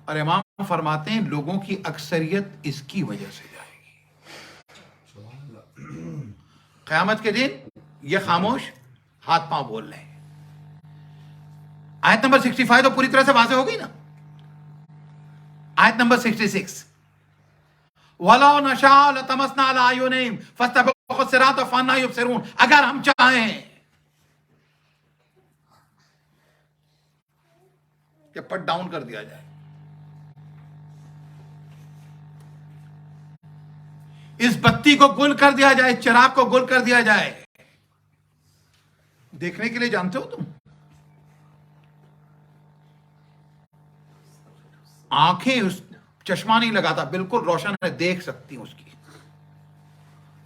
اور امام فرماتے ہیں لوگوں کی اکثریت اس کی وجہ سے جائے گی۔ قیامت کے دن یہ خاموش، ہاتھ پاؤں بول رہے ہیں۔ آیت نمبر 65 تو پوری طرح سے واضح ہو گئی نا۔ آیت نمبر 66، وَلَوْ نَشَاءُ لَطَمَسْنَا عَلَىٰ أَعْيُنِهِمْ فَاسْتَبَقُوا الصِّرَاطَ فَأَنَّىٰ يُبْصِرُونَ۔ اگر ہم چاہیں کہ پٹ ڈاؤن کر دیا جائے، اس بتی کو گل کر دیا جائے، چراغ کو گل کر دیا جائے، دیکھنے کے لیے جانتے ہو تم، آنکھیں اس چشمہ نہیں لگاتا، بالکل روشن ہے، دیکھ سکتی ہوں اس کی۔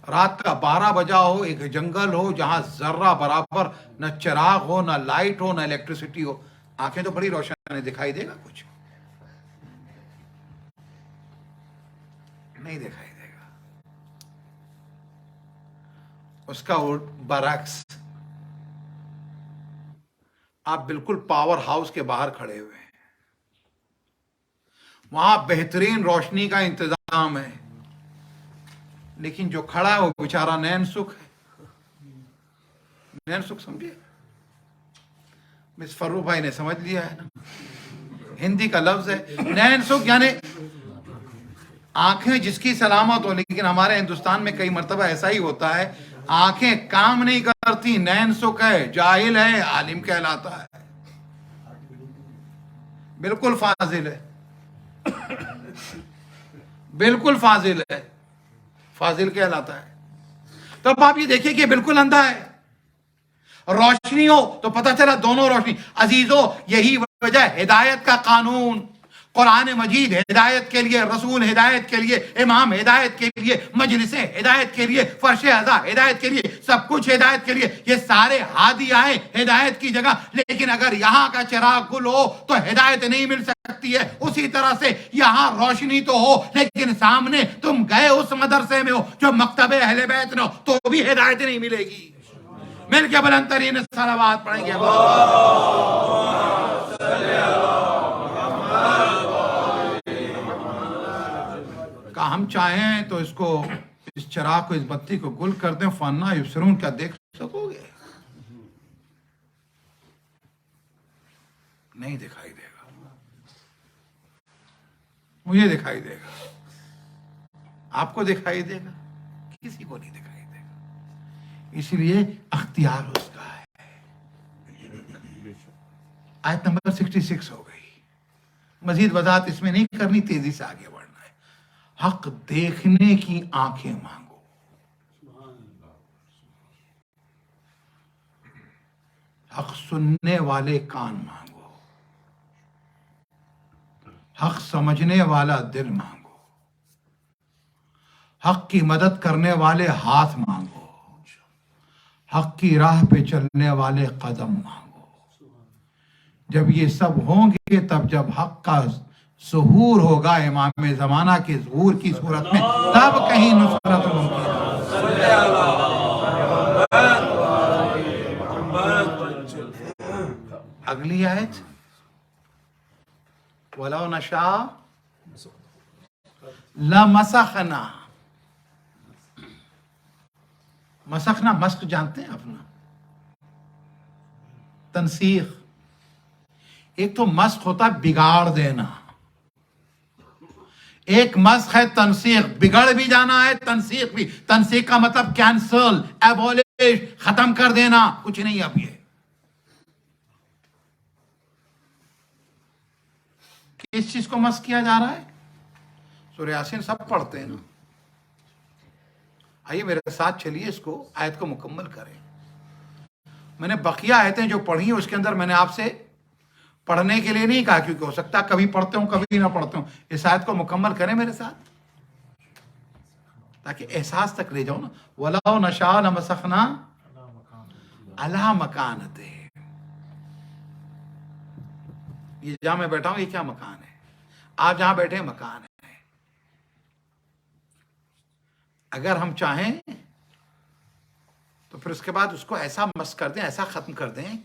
رات کا 12 بجا ہو، ایک جنگل ہو جہاں ذرہ برابر نہ چراغ ہو، نہ لائٹ ہو، نہ الیکٹریسٹی ہو، آنکھیں تو بڑی روشن ہے، دکھائی دے گا کچھ؟ نہیں دکھائی دے گا۔ اس کا برعکس، آپ بالکل پاور ہاؤس کے باہر کھڑے ہوئے ہیں، وہاں بہترین روشنی کا انتظام ہے، لیکن جو کھڑا ہے وہ بیچارہ نین سکھ ہے۔ نین سکھ سمجھے؟ مس فرو بھائی نے سمجھ لیا ہے نا، ہندی کا لفظ ہے. نین سکھ یعنی آنکھیں جس کی سلامت ہو. لیکن ہمارے ہندوستان میں کئی مرتبہ ایسا ہی ہوتا ہے, آنکھیں کام نہیں کرتی, نین سکھ ہے, جاہل ہے, عالم کہلاتا ہے, بالکل فاضل ہے, بالکل فاضل ہے, فاضل کہلاتا ہے. تو اب آپ یہ دیکھیں کہ بالکل اندھا ہے. روشنی ہو تو پتہ چلا دونوں روشنی. عزیزو یہی وجہ ہے, ہدایت کا قانون, قرآن مجید ہدایت کے لیے, رسول ہدایت کے لیے, امام ہدایت کے لیے, مجلس ہدایت کے لیے, فرش ازا ہدایت کے لیے, سب کچھ ہدایت کے لیے. یہ سارے ہادی آئے ہدایت کی جگہ. لیکن اگر یہاں کا چراغ گل ہو تو ہدایت نہیں مل سکتی ہے. اسی طرح سے یہاں روشنی تو ہو لیکن سامنے تم گئے اس مدرسے میں ہو جو مکتب اہل بیت نہ ہو تو بھی ہدایت نہیں ملے گی. مل کے بلند ترین صلوات پڑھیں گے. کہ ہم چاہیں تو اس کو, اس چراغ کو, اس بتی کو گل کر دیں. فانا یبصرون, کیا دیکھ سکو گے؟ نہیں دکھائی دے گا. مجھے دکھائی دے گا, آپ کو دکھائی دے گا, کسی کو نہیں دکھائی دے گا. اس لیے اختیار اس کا ہے. آیت نمبر 66 ہو گئی. مزید وضاحت اس میں نہیں کرنی, تیزی سے آگے بڑھنا ہے. حق دیکھنے کی آنکھیں مانگو, حق سننے والے کان مانگو, حق سمجھنے والا دل مانگو, حق کی مدد کرنے والے ہاتھ مانگو, حق کی راہ پہ چلنے والے قدم مانگو. جب یہ سب ہوں گے تب جب حق کا ظہور ہوگا امام زمانہ کے ظہور کی صورت میں, تب کہیں نصرت ممکن ہے. اگلی آیت, وَلَوْ نَشَاءُ لَمَسَخْنَا. مسخنا, مسخ جانتے ہیں اپنا, تنسیخ. ایک تو مسخ ہوتا ہے بگاڑ دینا, ایک مسخ ہے تنسیخ, بگڑ بھی جانا ہے, تنسیخ بھی. تنسیخ کا مطلب کینسل, ایبولش, ختم کر دینا, کچھ نہیں. اب یہ کس چیز کو مسخ کیا جا رہا ہے؟ سورہ یاسین سب پڑھتے ہیں نا. آئیے میرے ساتھ چلیے, اس کو آیت کو مکمل کریں. میں نے بقیہ آیتیں جو پڑھی ہیں اس کے اندر میں نے آپ سے پڑھنے کے لیے نہیں کہا, کیونکہ ہو سکتا ہے کبھی پڑھتے ہوں کبھی نہ پڑھتے ہوں. اس آیت کو مکمل کریں میرے ساتھ تاکہ احساس تک لے جاؤ نا. وَلَوْ نَشَاءُ لَمَسَخْنَا عَلَىٰ مَكَانَتِهِ. یہ جہاں میں بیٹھا ہوں یہ کیا مکان ہے؟ آپ جہاں بیٹھے ہیں مکان ہے. اگر ہم چاہیں تو پھر اس کے بعد اس کو ایسا مس کر دیں, ایسا ختم کر دیں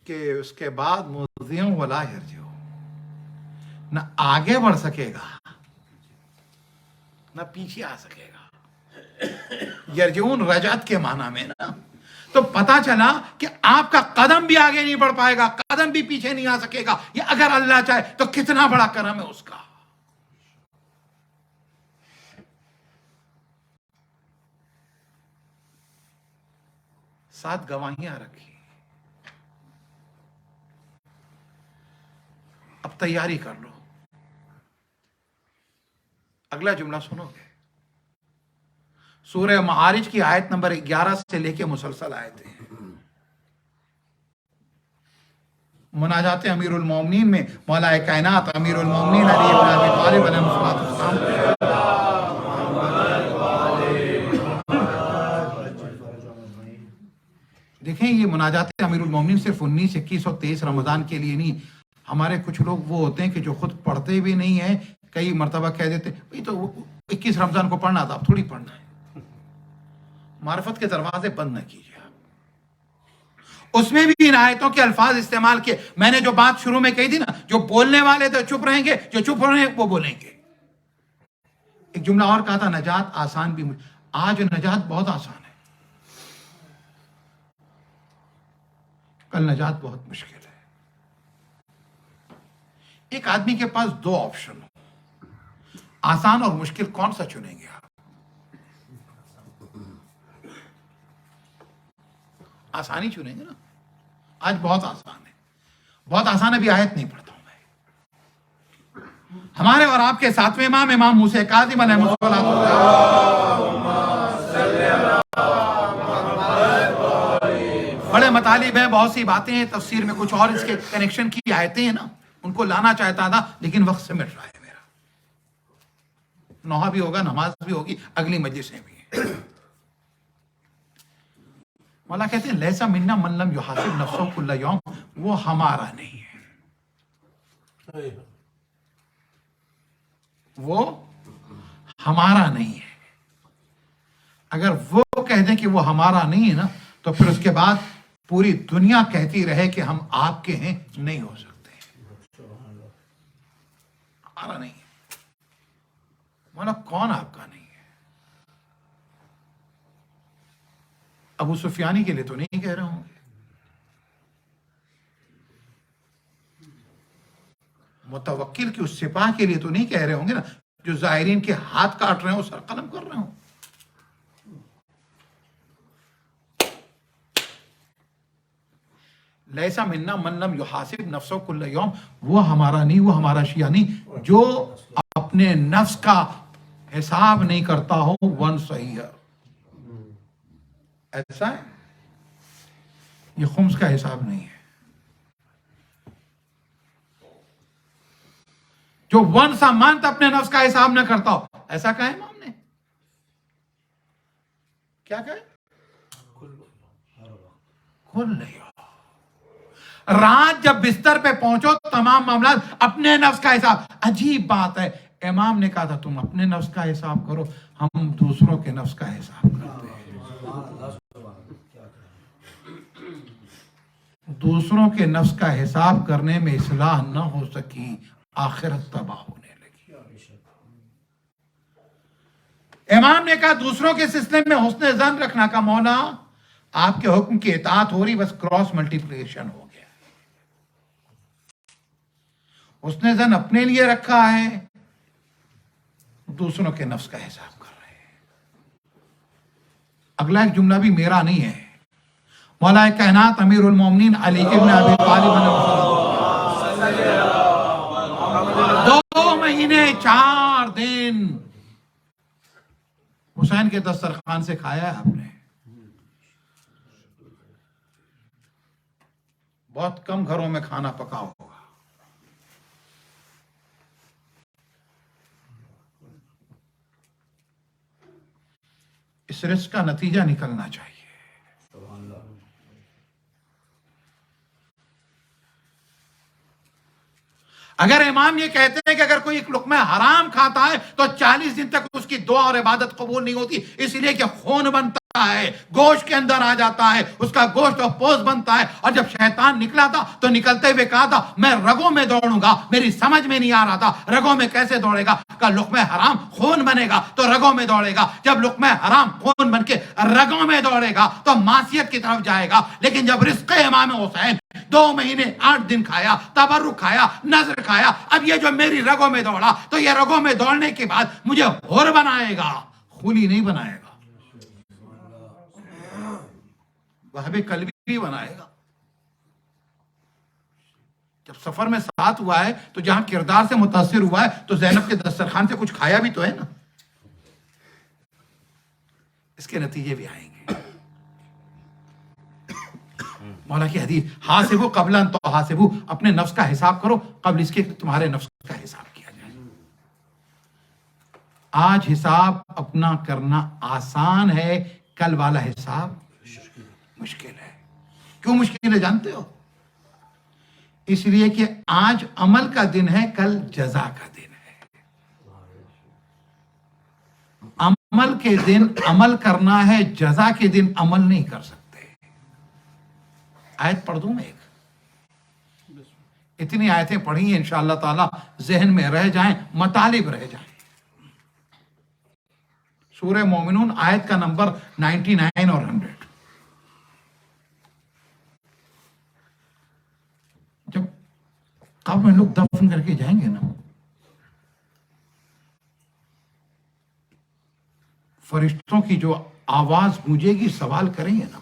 کہ اس کے بعد مُضِيٌ وَلَا يَرْجِعُ, نہ آگے بڑھ سکے گا نہ پیچھے آ سکے گا. یرجعون رجعت کے معنی میں نا. تو پتا چلا کہ آپ کا قدم بھی آگے نہیں بڑھ پائے گا, قدم بھی پیچھے نہیں آ سکے گا. یہ اگر اللہ چاہے تو کتنا بڑا کرم ہے اس کا. ساتھ گواہیاں رکھی. اب تیاری کر لو, اگلا جملہ سنو گے. سورہ معارج کی آیت نمبر 11 سے لے کے مسلسل آیتیں ہیں. مناجات امیر المومنین میں مولا کائنات امیر المومنین علی بن ابی طالب علیہ السلام. دیکھیں یہ مناجات امیر المومنین صرف 19, 21 اور 23 رمضان کے لیے نہیں. ہمارے کچھ لوگ وہ ہوتے ہیں کہ جو خود پڑھتے بھی نہیں ہیں, کئی مرتبہ کہہ دیتے بھئی تو 21 رمضان کو پڑھنا تھا, اب تھوڑی پڑھنا ہے. معرفت کے دروازے بند نہ کیجیے. اس میں بھی ان آیتوں کے الفاظ استعمال کیے. میں نے جو بات شروع میں کہی تھی نا, جو بولنے والے تو چپ رہیں گے, جو چپ رہے ہیں وہ بولیں گے. ایک جملہ اور کہا تھا, نجات آسان بھی. آج نجات بہت آسان ہے, کل نجات بہت مشکل ہے. ایک آدمی کے پاس دو آپشن ہو، آسان اور مشکل، کون سا چنیں گے آپ؟ آسانی چنیں گے نا. آج بہت آسان ہے، بہت آسان. ابھی آیت نہیں پڑھتا ہوں میں. ہمارے اور آپ کے ساتویں امام، امام موسیٰ کاظم علیہ السلام، بڑے مطالب ہیں، بہت سی باتیں ہیں تفسیر میں، کچھ اور اس کے کنیکشن کی آیتیں ہیں نا، ان کو لانا چاہتا تھا لیکن وقت سے مٹ رہا ہے میرا. نوحہ بھی ہوگا، نماز بھی ہوگی، اگلی مجلسیں بھی ہیں. مولا کہتے ہیں لیسا منا من لم یحاسب نفسہ کل یوم، وہ ہمارا نہیں ہے، وہ ہمارا نہیں ہے. اگر وہ کہہ دیں کہ وہ ہمارا نہیں ہے نا، تو پھر اس کے بعد پوری دنیا کہتی رہے کہ ہم آپ کے ہیں، نہیں ہو سکتے. ہمارا نہیں ہے. مولا کون آپ کا نہیں ہے؟ ابو سفیانی کے لیے تو نہیں کہہ رہے ہوں گے، متوکل کی اس سپاہ کے لیے تو نہیں کہہ رہے ہوں گے نا، جو زائرین کے ہاتھ کاٹ رہے ہوں، سر قلم کر رہے ہوں. لیسا منا من لم یحاسب نفسہ کل یوم، وہ ہمارا نہیں، وہ ہمارا شیعہ نہیں جو اپنے نفس کا حساب نہیں کرتا ہو. ون صحیح ہے، ایسا ہے. یہ خمس کا حساب نہیں ہے. جو ون سا منتھ اپنے نفس کا حساب نہ کرتا ہو، ایسا کہا امام نے. کیا کہا؟ کل نہیں. رات جب بستر پہ پہنچو تمام معاملات اپنے نفس کا حساب. عجیب بات ہے، امام نے کہا تھا تم اپنے نفس کا حساب کرو، ہم دوسروں کے نفس کا حساب کرتے ہیں. دوسروں کے نفس کا حساب کرنے میں اصلاح نہ ہو سکی، آخرت تباہ ہونے لگی. امام نے کہا دوسروں کے سلسلے میں حسن ظن رکھنا کا مولا آپ کے حکم کی اطاعت ہو رہی، بس کراس ملٹیپلیکیشن ہو گیا. اس نے ظن اپنے لیے رکھا ہے، دوسروں کے نفس کا حساب کر رہے ہیں. اگلا ایک جملہ بھی میرا نہیں ہے، مولا کائنات امیر المومنین علی ابن ابی طالب نے 2 مہینے 4 دن حسین کے دسترخوان سے کھایا ہے آپ نے. بہت کم گھروں میں کھانا پکا ہوگا. اس رزق کا نتیجہ نکلنا چاہیے. اگر امام یہ کہتے ہیں کہ اگر کوئی ایک لقمہ حرام کھاتا ہے تو 40 دن تک اس کی دعا اور عبادت قبول نہیں ہوتی، اس لیے کہ خون بنتا ہے، گوشت کے اندر آ جاتا ہے، اس کا گوشت اور پوست بنتا ہے. اور جب شیطان نکلا تھا تو نکلتے ہوئے کہا تھا میں رگوں میں دوڑوں گا. میری سمجھ میں نہیں آ رہا تھا رگوں میں کیسے دوڑے گا. کہ لقمہ حرام خون بنے گا تو رگوں میں دوڑے گا. جب لقمہ حرام خون بن کے رگوں میں دوڑے گا تو معصیت کی طرف جائے گا. لیکن جب رزق امام حسین 2 مہینے 8 دن کھایا، تبرک کھایا، نظر کھایا، اب یہ جو میری رگوں میں دوڑا تو یہ رگوں میں دوڑنے کے بعد مجھے حر بنائے گا، خلی نہیں بنائے گا، وہب قلبی بنائے گا. جب سفر میں ساتھ ہوا ہے تو جہاں کردار سے متاثر ہوا ہے تو زینب کے دسترخوان سے کچھ کھایا بھی تو ہے نا. اس کے نتیجے بھی آئیں گے. مولا کی حدیث حاسبو قبل ان تحاسبو، اپنے نفس کا حساب کرو قبل اس کے تمہارے نفس کا حساب کیا جائے. آج حساب اپنا کرنا آسان ہے، کل والا حساب مشکل ہے. کیوں مشکل ہے جانتے ہو؟ اس لیے کہ آج عمل کا دن ہے، کل جزا کا دن ہے. عمل کے دن عمل کرنا ہے، جزا کے دن عمل نہیں کر سکتے. آیت پڑھ دوں میں ایک، اتنی آیتیں پڑھی ہیں انشاءاللہ تعالی ذہن میں رہ جائیں، مطالب رہ جائیں. سورہ مومنون آیت کا نمبر 99 اور 100. جب قبر میں لوگ دفن کر کے جائیں گے نا، فرشتوں کی جو آواز گونجے گی سوال کریں گے نا،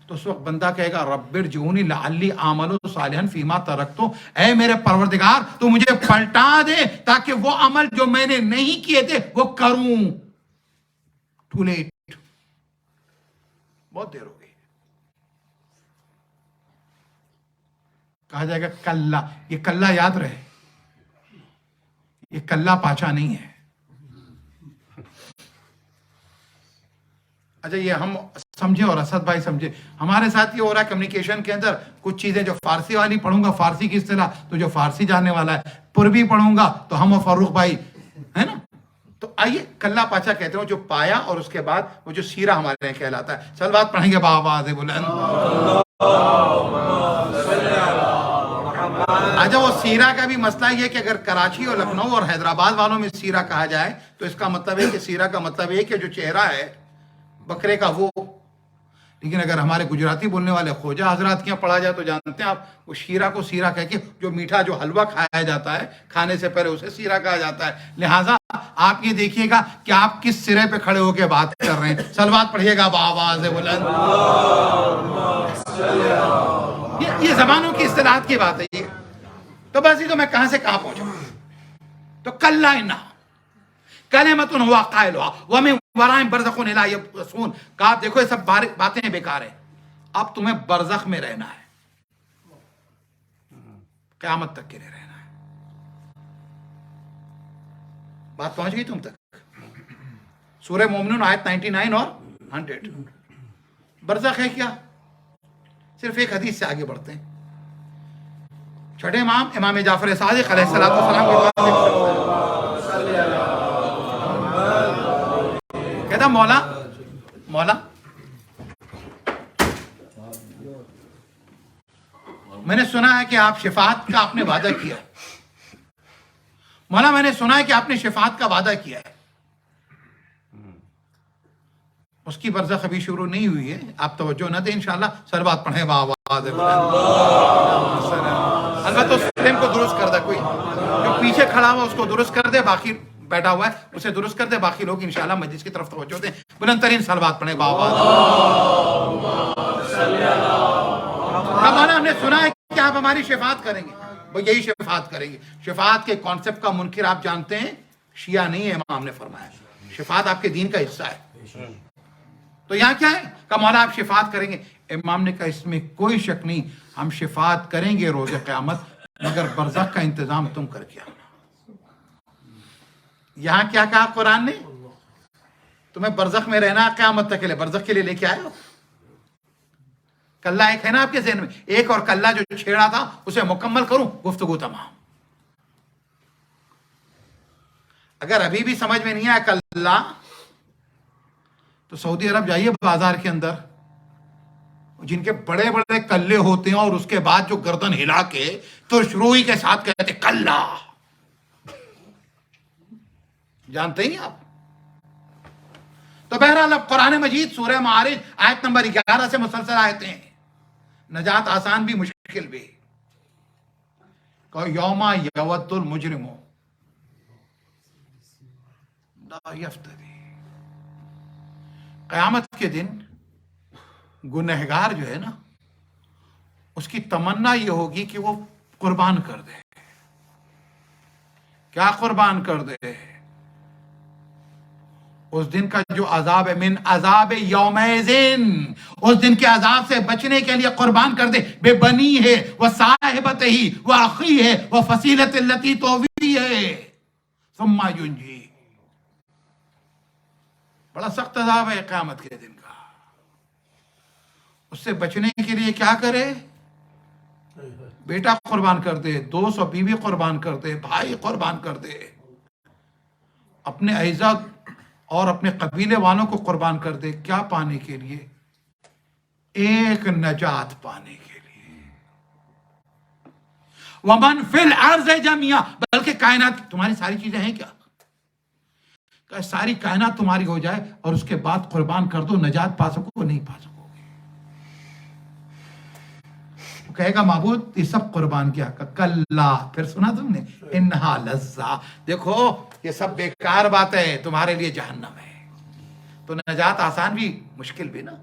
تو اس وقت بندہ کہے گا رب ارجعونی لعلی اعمل صالحا فیما ترکت، اے میرے پروردگار تو مجھے پلٹا دے تاکہ وہ عمل جو میں نے نہیں کیے تھے وہ کروں. ٹو لیٹ، بہت دیر ہو گئی. کہا جائے گا کلا، یہ کلا یاد رہے، یہ کلا پاچا نہیں ہے. اچھا یہ ہم سمجھے اور اسد بھائی سمجھے، ہمارے ساتھ یہ ہو رہا ہے کمیونیکیشن کے اندر کچھ چیزیں جو فارسی والی پڑھوں گا فارسی کی اصطلاح، تو جو فارسی جاننے والا ہے پربی پڑھوں گا تو ہم اور فاروق بھائی ہے نا. تو آئیے کلا پاچا کہتے ہیں جو پایا اور اس کے بعد وہ جو سیرہ ہمارے یہاں کہلاتا ہے. سلوات پڑھیں گے بآواز بلند. اچھا وہ سیرہ کا بھی مسئلہ یہ کہ اگر کراچی اور لکھنؤ اور حیدرآباد والوں میں سیرہ کہا جائے تو اس کا مطلب ہے کہ سیرہ کا مطلب ہے کہ جو چہرہ ہے بکرے کا وہ. لیکن اگر ہمارے گجراتی بولنے والے خواجہ حضرات کے یہاں پڑھا جائے تو جانتے ہیں آپ وہ شیرہ کو سیرہ کہہ کے جو میٹھا جو حلوہ کھایا جاتا ہے کھانے سے پہلے اسے سیرہ کہا جاتا ہے. لہٰذا آپ یہ دیکھیے گا کہ آپ کس سرے پہ کھڑے ہو کے بات کر رہے ہیں. سلوات پڑھیے گا بآواز بلند. یہ زبانوں کی اصطلاحات کی بات ہے. یہ تو بس یہ تو میں کہاں سے کہاں پہنچا. تو کلا انہا کلمۃ ہوا قائلھا ومن ورائہم برزخ الی یوم یبعثون. کہا دیکھو یہ سب باتیں بیکار ہیں، اب تمہیں برزخ میں رہنا ہے، قیامت تک کے لیے رہنا ہے. بات پہنچ گئی تم تک؟ سورہ مومنون آیت 99 اور 100. برزخ ہے کیا؟ صرف ایک حدیث سے آگے بڑھتے ہیں. چھٹے امام امام جعفر صادق علیہ السلام کے پاس کہتا مولا میں نے سنا ہے کہ آپ شفاعت کا آپ نے وعدہ کیا ہے. مولا میں نے سنا ہے کہ آپ نے شفاعت کا وعدہ کیا ہے. اس کی برزخ ابھی شروع نہیں ہوئی ہے، آپ توجہ نہ دیں. انشاءاللہ سلوات پڑھیں بآواز بلند. البتہ اس فریم کو درست کر دے، کوئی جو پیچھے کھڑا ہوا اس کو درست کر دے، باقی بیٹھا ہوا ہے اسے درست کر دے، باقی لوگ انشاءاللہ مجلس کی طرف توجہ دیں. بلند ترین سلوات پڑھیں بآواز. ہم نے سنا ہے کہ آپ ہماری شفاعت کریں گے. وہ یہی شفاعت کریں گے. شفاعت کے کانسیپٹ کا منکر آپ جانتے ہیں شیعہ نہیں ہے. امام نے فرمایا شفاعت آپ کے دین کا حصہ ہے. تو یہاں کیا ہے کہ مولا آپ شفاعت کریں گے. امام نے کہا اس میں کوئی شک نہیں، ہم شفاعت کریں گے روز قیامت، مگر برزخ کا انتظام تم کر کے آنا. یہاں کیا کہا قرآن نے؟ تمہیں برزخ میں رہنا قیامت تک کے لیے. برزخ کے لیے لے کے آئے ہو. کلہ ایک ہے نا آپ کے ذہن میں، ایک اور کلہ جو چھیڑا تھا اسے مکمل کروں، گفتگو تمام. اگر ابھی بھی سمجھ میں نہیں آیا کلہ تو سعودی عرب جائیے بازار کے اندر، جن کے بڑے بڑے کلے ہوتے ہیں اور اس کے بعد جو گردن ہلا کے تو شروعی کے ساتھ کہتے کلہ. جانتے ہی آپ. تو بہرحال اب قرآن مجید سورہ معارج آیت نمبر 11 سے مسلسل آیتیں ہیں. نجات آسان بھی مشکل بھی. کہ یوما یود المجرم لا یفتدی. قیامت کے دن گنہگار جو ہے نا اس کی تمنا یہ ہوگی کہ وہ قربان کر دے. کیا قربان کر دے؟ اس دن کا جو عذاب ہے، من عذاب یومئذ، اس دن کے عذاب سے بچنے کے لیے قربان کر دے. بے بنی ہے وہ صاحبت ہی وہ اخی ہے وہ فصیلت التی تووی ہے ثم ینجی. بڑا سخت عذاب ہے قیامت کے دن کا. اس سے بچنے کے لیے کیا کرے؟ بیٹا قربان کر دے، دوست اور بیوی قربان کر دے، بھائی قربان کر دے، اپنے اعزا اور اپنے قبیلے والوں کو قربان کر دے. کیا پانے کے لیے؟ ایک نجات پانے کے لیے. وَمَنْ فِي الْأَرْضِ جَمِيعًا، بلکہ کائنات تمہاری ساری چیزیں ہیں کیا؟ کہ ساری کائنات تمہاری ہو جائے اور اس کے بعد قربان کر دو، نجات پا سکو نہیں پا سکو گے. کہے گا معبود یہ سب قربان کیا، کلا، پھر سنا تم نے، انہا لذہ، دیکھو یہ سب بیکار بات ہے، تمہارے لیے جہنم ہے۔ تو نجات آسان بھی مشکل بھی نا،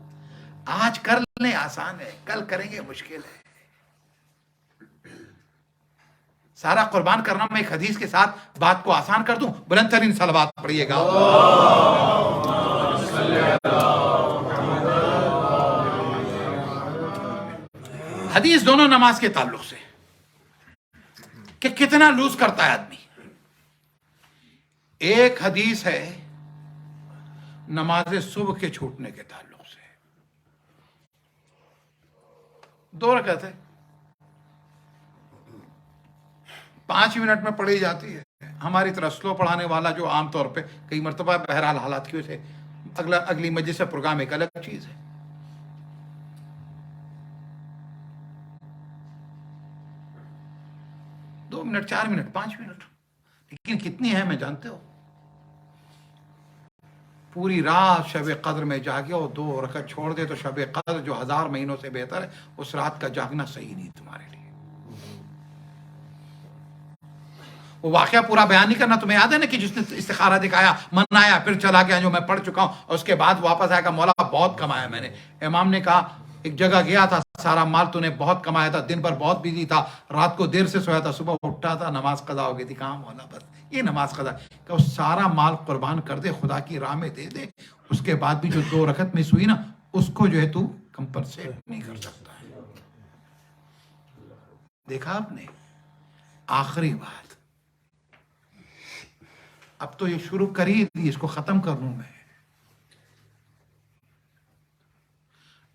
آج کر لیں آسان ہے، کل کریں گے مشکل ہے۔ سارا قربان کرنا میں ایک حدیث کے ساتھ بات کو آسان کر دوں، بلند ترین صلوات پڑھیے گا۔ حدیث دونوں نماز کے تعلق سے کہ کتنا لوز کرتا ہے آدمی۔ ایک حدیث ہے نماز صبح کے چھوٹنے کے تعلق سے، 2 رکعت ہے، 5 منٹ میں پڑھی جاتی ہے۔ ہماری طرح سلو پڑھانے والا جو عام طور پہ کئی مرتبہ بہرحال حالات کی وجہ سے اگلی مجلس سے پروگرام ایک الگ چیز ہے۔ 2 منٹ، 4 منٹ، 5 منٹ، لیکن کتنی ہے میں جانتے ہو؟ پوری رات شب قدر میں جاگے اور 2 رکعت چھوڑ دے تو شب قدر جو 1000 مہینوں سے بہتر ہے، اس رات کا جاگنا صحیح نہیں تمہارے لیے۔ وہ واقعہ پورا بیان نہیں کرنا، تمہیں یاد ہے نا کہ جس نے استخارہ دکھایا، من آیا، پھر چلا گیا، جو میں پڑھ چکا ہوں، اور اس کے بعد واپس آیا کہ مولا بہت کمایا میں نے۔ امام نے کہا ایک جگہ گیا تھا، سارا مال تو نے بہت کمایا تھا، دن بھر بہت بیزی تھا، رات کو دیر سے سویا تھا، صبح اٹھا تھا، نماز قضا ہو گئی تھی، کہاں مولا بس یہ نماز قضا، کہ وہ سارا مال قربان کر دے، خدا کی راہ میں دے دے، اس کے بعد بھی جو 2 رکعت مس ہوئی نا، اس کو جو ہے تو کمپنسیٹ نہیں کر سکتا ہے۔ دیکھا آپ نے؟ آخری بات، اب تو یہ شروع کر ہی دی، اس کو ختم کر لوں میں۔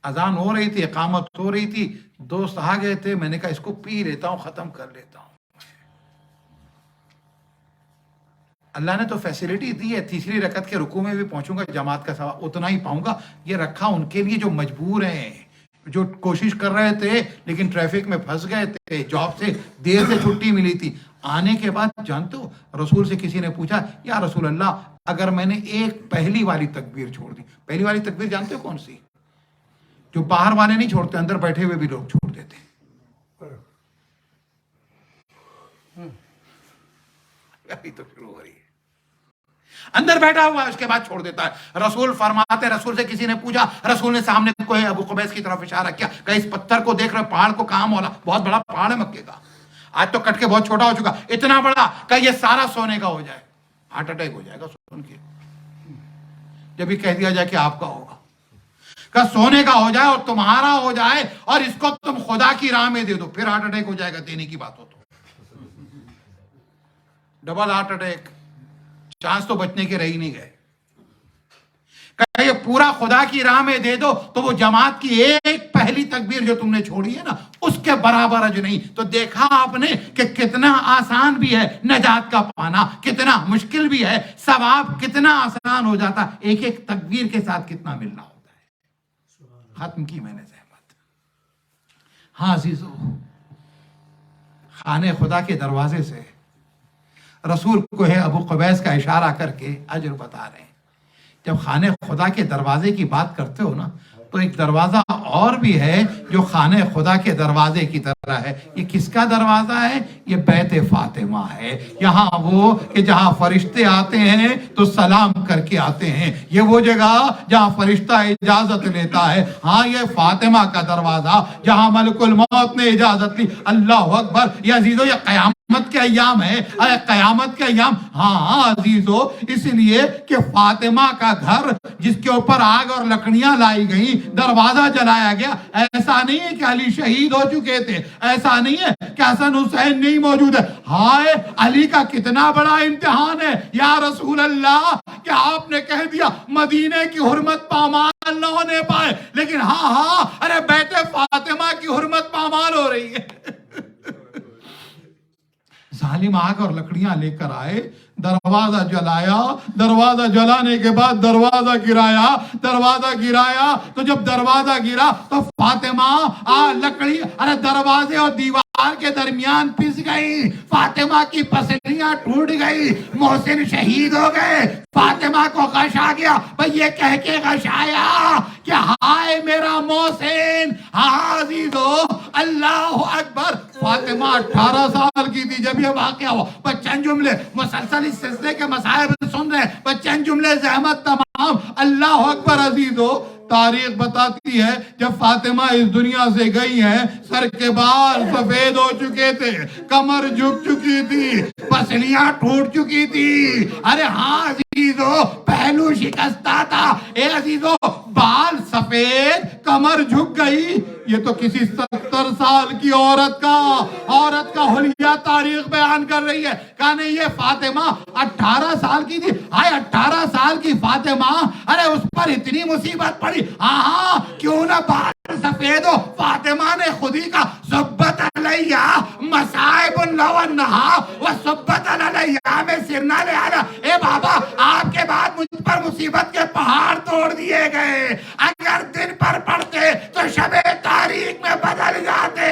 اذان ہو رہی تھی، اقامت ہو رہی تھی، دوست آ گئے تھے، میں نے کہا اس کو پی لیتا ہوں، ختم کر لیتا ہوں۔ اللہ نے تو فیسلٹی دی ہے، 3ری رکعت کے رکوع میں بھی پہنچوں گا، جماعت کا ثواب اتنا ہی پاؤں گا۔ یہ رکھا ان کے لیے جو مجبور ہیں، جو کوشش کر رہے تھے لیکن ٹریفک میں پھنس گئے تھے، جاب سے دیر سے چھٹی ملی تھی، آنے کے بعد جانتے ہو رسول سے کسی نے پوچھا یا رسول اللہ اگر میں نے ایک پہلی والی تکبیر چھوڑ دی، پہلی والی تکبیر جانتے ہو کون سی؟ جو باہر والے نہیں چھوڑتے، اندر بیٹھے ہوئے بھی لوگ چھوڑ دیتے۔ ابھی تو شروع ہو رہی ہے، اندر بیٹھا ہوا ہے، اس کے بعد چھوڑ دیتا ہے۔ رسول فرماتے، رسول سے کسی نے پوچھا، رسول نے سامنے کوئی ابو قبیس کی طرف اشارہ کیا کہ اس پتھر کو دیکھ رہے، پہاڑ کو، کہاں مولا؟ بہت بڑا پہاڑ ہے مکے کا، آج تو کٹ کے بہت چھوٹا ہو چکا، اتنا بڑا کہ یہ سارا سونے کا ہو جائے، ہارٹ اٹیک ہو جائے گا سن کے، جب یہ کہہ دیا جائے کہ آپ کا ہوگا، کہ سونے کا ہو جائے اور تمہارا ہو جائے اور اس کو تم خدا کی راہ میں دے دو، پھر ہارٹ اٹیک ہو جائے گا، دینے کی بات ہو تو ڈبل ہارٹ اٹیک، چانس تو بچنے کے رہ ہی نہیں گئے۔ کہ یہ پورا خدا کی راہ میں دے دو تو وہ جماعت کی ایک پہلی تکبیر جو تم نے چھوڑی ہے نا، اس کے برابر اجر نہیں۔ تو دیکھا آپ نے کہ کتنا آسان بھی ہے نجات کا پانا، کتنا مشکل بھی ہے، ثواب کتنا آسان ہو جاتا، ایک ایک تکبیر کے ساتھ کتنا ملنا ہوتا ہے۔ ختم کی میں نے زحمت۔ ہاں عزیزو، خانے خدا کے دروازے سے رسول کو ہے ابو قبیس کا اشارہ کر کے اجر بتا رہے ہیں۔ جب خانے خدا کے دروازے کی بات کرتے ہو نا، تو ایک دروازہ اور بھی ہے جو خانے خدا کے دروازے کی طرح ہے۔ یہ کس کا دروازہ ہے؟ یہ بیت فاطمہ ہے۔ یہاں وہ کہ جہاں فرشتے آتے ہیں تو سلام کر کے آتے ہیں، یہ وہ جگہ جہاں فرشتہ اجازت لیتا ہے۔ ہاں یہ فاطمہ کا دروازہ جہاں ملک الموت نے اجازت لی۔ اللہ اکبر! یہ عزیزو یہ قیامت کے ایام ہے، قیامت کے ایام۔ ہاں عزیزو، اس لیے کہ فاطمہ کا گھر جس کے اوپر آگ اور لکڑیاں لائی گئیں، دروازہ جلایا گیا، ایسا نہیں ہے کہ علی شہید ہو چکے تھے، ایسا نہیں ہے کہ حسن حسین نہیں موجود ہے۔ ہائے علی کا کتنا بڑا امتحان ہے یا رسول اللہ، کہ آپ نے کہہ دیا مدینے کی حرمت پامال نہ ہونے پائے، لیکن ہاں ارے بیت فاطمہ کی حرمت پامال ہو رہی ہے۔ ظالم آگ اور لکڑیاں لے کر آئے، دروازہ جلایا، دروازہ جلانے کے بعد دروازہ گرایا تو جب دروازہ گرا تو فاطمہ لکڑی ارے دروازے اور دیوار کے درمیان پس گئی، فاطمہ کی پسلیاں ٹوٹ گئی، محسن شہید ہو گئے، فاطمہ کو غش آ گیا۔ بھئی یہ کہہ کے غش آیا کہ ہائے میرا محسن۔ ہاں عزیزو، اللہ اکبر. فاطمہ 18 سال کی تھی جب یہ واقعہ ہوا. بچن جملے مسلسل اس سلسلے کے مصائب سن رہے ہیں, بچن جملے زحمت تمام. اللہ اکبر عزیزو. تاریخ بتاتی ہے جب فاطمہ اس دنیا سے گئی ہیں سر کے بال سفید ہو چکے تھے, کمر جھک چکی تھی, پسلیاں ٹوٹ چکی تھی. ارے ہاں عزیزو, پہلو شکستہ تھا. اے عزیزو, بال سفید, کمر جھک گئی. یہ تو کسی 70 سال کی عورت کا حلیہ تاریخ بیان کر رہی ہے. کہا نہیں یہ فاطمہ 18 سال کی تھی. ہائے 18 سال کی فاطمہ, ارے اس پر اتنی مصیبت پڑی. ہاں کیوں نہ بال سفید ہو. فاطمہ نے خودی کا صبت علیہ مصائب لو انہا و صبت علیہ میں سرنا لے آنا. اے بابا, آپ کے بعد مجھ پر مصیبت کے پہاڑ توڑ دیے گئے. اگر دن پر پڑھتے تو شب تاریخ میں بدل جاتے.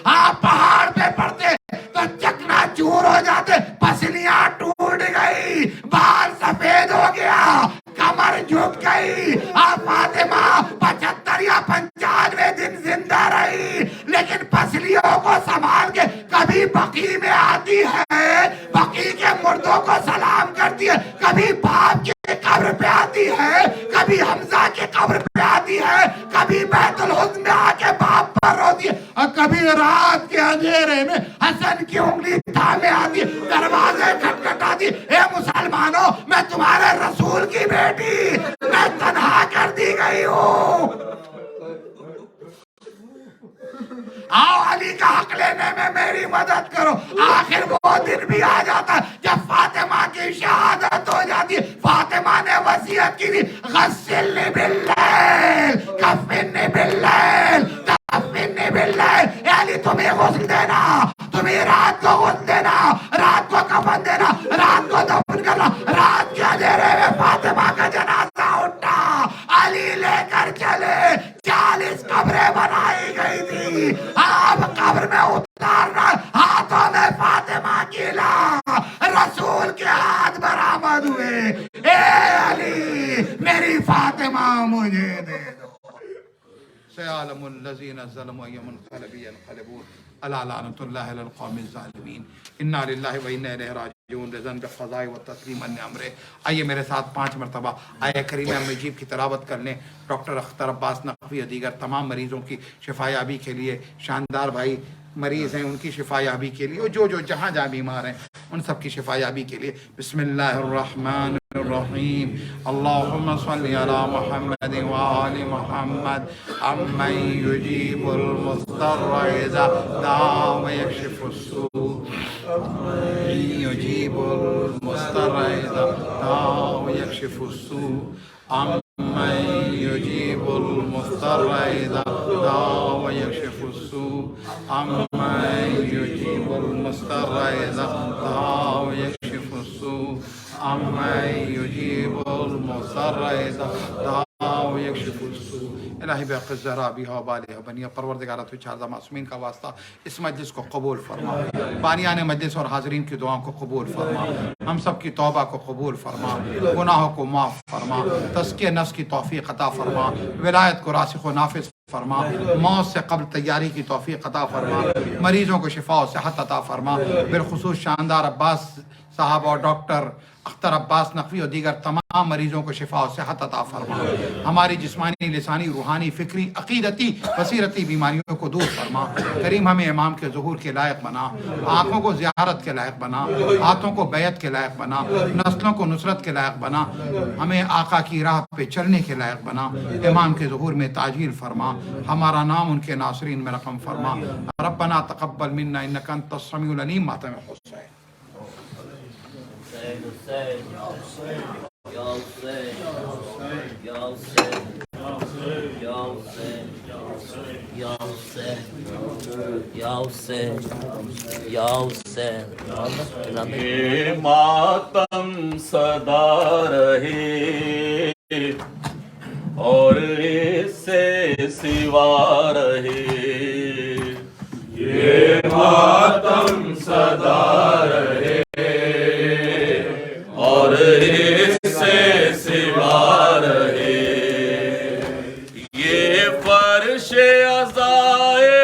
آپ پہاڑ پہ پڑھتے تو چکنا چور ہو جاتے. پسلیاں ٹوٹ گئی, بال سفید ہو گیا, کمر جھک گئی. آپ فاطمہ 75 یا 95 دن زندہ رہی, لیکن پسلیوں کو سنبھال کے کبھی بقی میں آتی ہے, بقی کے مردوں کو سلام کرتی ہے, کبھی باپ کے قبر پہ آتی ہے, کبھی حمزہ کے قبر پہ آتی ہے, کبھی بیت الحزن میں آ کے باپ پر روتی ہے, اور کبھی رات کے اندھیرے میں حسن کی انگلی تھامے آتی ہے, دروازے کھٹکھٹاتی. اے مسلمانوں, میں تمہارے رسول کی بیٹی, میں تنہا کر دی گئی ہوں. آؤ علی کا حق لینے میں میری مدد کرو. آخر وہ دن بھی آ جاتا ہے جب فاطمہ کی شہادت ہو جاتی ہے. فاطمہ نے وصیت کی تھی, غسلنی باللیل کفنی باللیل کفنی باللیل. اے علی تمہیں غسل دینا, تمہیں رات کو غسل دینا, رات کو کفن دینا, رات کو دفن کرنا. رات کے اندھیرے میں فاطمہ کا جنازہ اٹھا, علی لے کر چلے. 40 قبریں بنائی گئی تھی. اب قبر میں اتارنا, ہاتھوں میں فاطمہ کی لاش, رسول کے ہاتھ برآمد ہوئے. اے علی میری فاطمہ مجھے دے دو. سيعلم الذين ظلموا أي منقلب ينقلبون ألا لعنة الله على القوم الظالمين. إنا لله وإنا إليه راجعون. رضاً بقضاء وتسلیما لأمره. آئیے میرے ساتھ 5 مرتبہ آیہ کریمہ مجیب کی تلاوت کر لیں. ڈاکٹر اختر عباس نقوی اور دیگر تمام مریضوں کی شفا یابی کے لیے, شاندار بھائی مریض ہیں ان کی شفا یابی کے لیے, اور جو جہاں جہاں بیمار ہیں ان سب کی شفا یابی کے لیے. بسم اللہ الرحمن الرحیم. اللہم صلی علی محمد وآل محمد امن یجیب المضطر اذا دعا ویکشف السوء. یجیب المضطر اذا دعا ویکشف السوء. امن یجیب المضطر اذا دعا ویکشف السوء. امن یجیب المضطر اذا دعا ویکشف السوء. امن یجیب المضطر اذا دعا ویکشف السوء. الہی بحق الزہرا بیہا بالہا بنیا, پروردگارہ تو چارزہ معصومین کا واسطہ اس مجلس کو قبول فرما, بانیان مجلس اور حاضرین کی دعاؤں کو قبول فرما, ہم سب کی توبہ کو قبول فرما, گناہوں کو معاف فرما, تزکیہ نفس کی توفیق عطا فرما, ولایت کو راسخ و نافذ فرما, موت سے قبل تیاری کی توفیق عطا فرما, مریضوں کو شفا و صحت عطا فرما. بالخصوص شاندار عباس صاحب اور ڈاکٹر اختر عباس نقوی اور دیگر تمام مریضوں کو شفا و صحت عطا فرما. ہماری جسمانی, لسانی, روحانی, فکری, عقیدتی, بصیرتی بیماریوں کو دور فرما. کریم ہمیں امام کے ظہور کے لائق بنا, آنکھوں کو زیارت کے لائق بنا, ہاتھوں کو بیعت کے لائق بنا, نسلوں کو نصرت کے لائق بنا, ہمیں آقا کی راہ پہ چلنے کے لائق بنا. امام کے ظہور میں تاجیل فرما, ہمارا نام ان کے ناصرین میں رقم فرما. ربنا تقبل منا انک انت السمیع العلیم. ماتم حسین. یہ ماتم صدا رہے اور اس سے سوا رہے. یہ ماتم صدا رہے اور اس سے سوا رہے. یہ فرش عزائے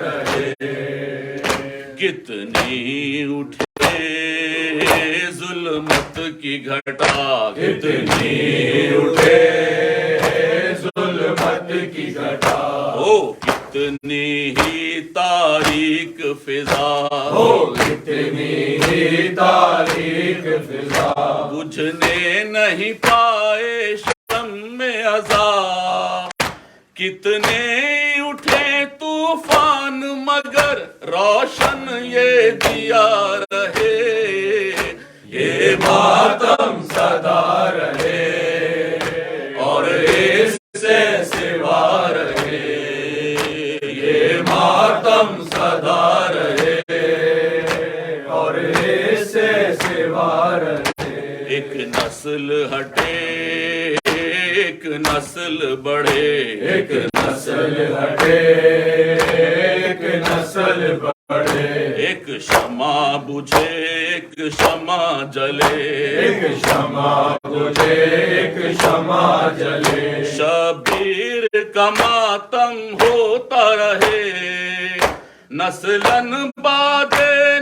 رہے کتنی اٹھے ظلمت کی گھٹا کتنی اٹھے ظلمت کی گھٹا ہو کتنی ہی تاریک فضا ہو کتنی ہی تاریک فضا بجھنے نہیں پائے شمع عذاب کتنے اٹھے طوفان مگر روشن یہ دیا رہے یہ ماتم سدا رہے اور اس سے سوا رہے یہ ماتم سدا رہے اور اس سے سوا رہے ایک نسل ہٹے ایک نسل بڑھے ایک نسل ہٹے ایک نسل بڑھے ایک شمع بجھے ایک شمع جلے ایک شمع بجھے ایک شمع جلے شبیر کا ماتم ہوتا رہے نسلن بعد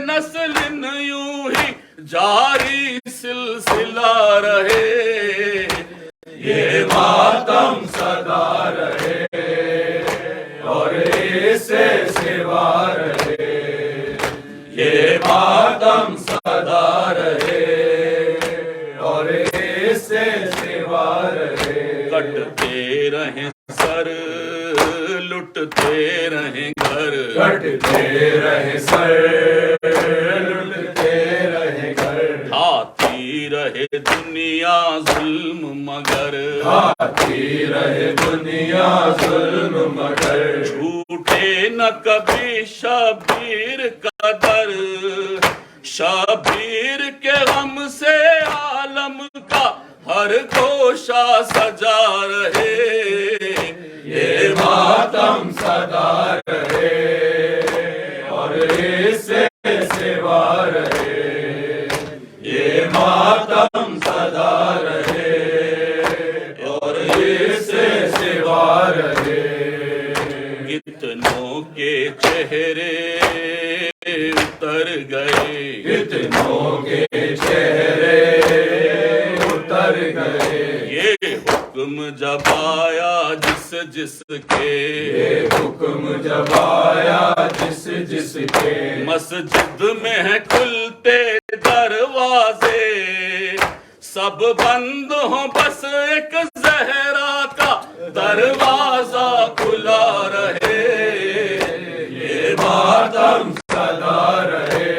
نسلن یوں ہی جاری سلسلہ رہے یہ ماتم سدا رہے اور اس سے سوا رہے یہ ماتم سدا رہے اور اس سے سوا رہے کٹتے رہیں سر لٹتے رہیں گھر کٹتے رہیں سر لٹتے رہیں گھر کھاتی رہے دنیا ظلم مگر کھاتی رہے دنیا ظلم مگر چھوٹے نہ کبھی شبیر کا در شبیر کے غم سے عالم کا ہر گوشہ سجا رہے یہ ماتم سدا رہے اور اس سے سوا رہے یہ ماتم سدا رہے اور اس سے سوا رہے کتنوں کے چہرے اتر گئے کتنوں کے چہرے اتر گئے یہ حکم جب آیا جس کے یہ حکم جب آیا جس کے مسجد میں ہے کھلتے دروازے سب بند ہوں بس ایک زہرا کا دروازہ کھلا رہے یہ ماتم سدا رہے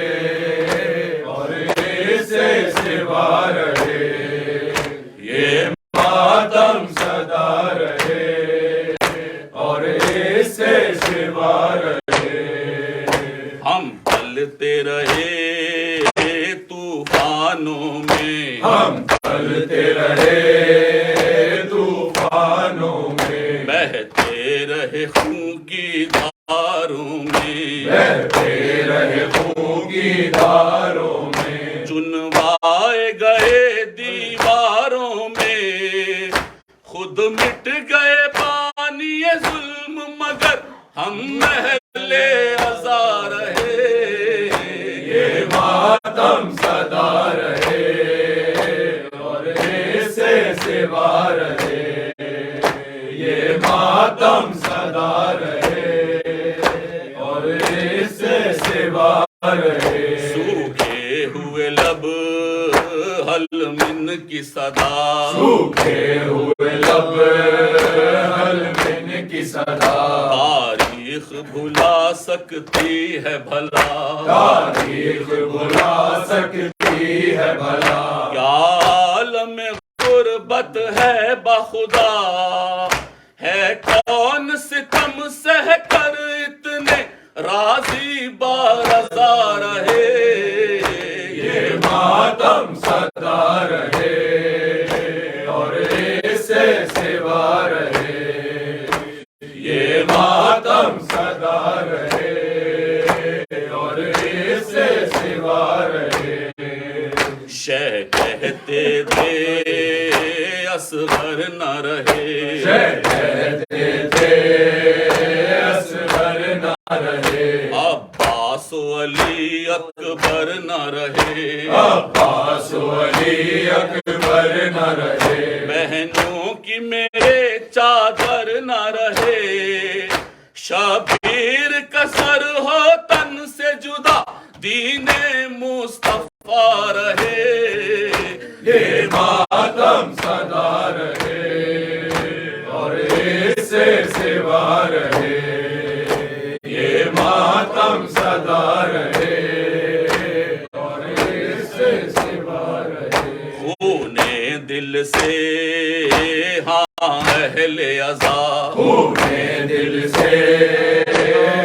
اور اس سے سوا رہے یہ ماتم سدا رہے اور اس سے سوا رہے ہم چلتے رہے طوفانوں میں ہم چلتے رہے طوفانوں میں بہتے رہے خون کی دھاروں میں بہتے رہے خون کی دھاروں میں چنوائے گئے دیواروں میں خود مٹ گئے پانی ظلم مگر ہم محل عزا رہے یہ ماتم سدا رہے اور اس سے سوا رہے یہ ماتم سدا رہے اور اس سے سوا رہے سوکھے ہوئے لب حلمن کی صدا سوکھے ہوئے لب حلمن کی صدا تاریخ بھلا سکتی ہے بھلا تاریخ بھلا سکتی ہے بھلا کیا عالم غربت ہے بخدا ہے کون ستم سہ کر اتنے راضی بارضا رہے یہ ماتم سدا رہے اور اس سے سوا رہے یہ ماتم سدا رہے اور اس سے سوا رہے شہ کہتے تھے اصغر نہ رہے شہ کہتے تھے اصغر نہ رہے علی اکبر نہ رہے عباس علی اکبر نہ رہے بہنوں کی میرے چادر نہ رہے شبیر کا سر ہو تن سے جدا دین مصطفیٰ رہے یہ ماتم سدا رہے اور اس سے سوا رہے یہ ماتم سدا رہے اور اس سے سوا رہے خون دل سے ہاں اہل عزا خون دل سے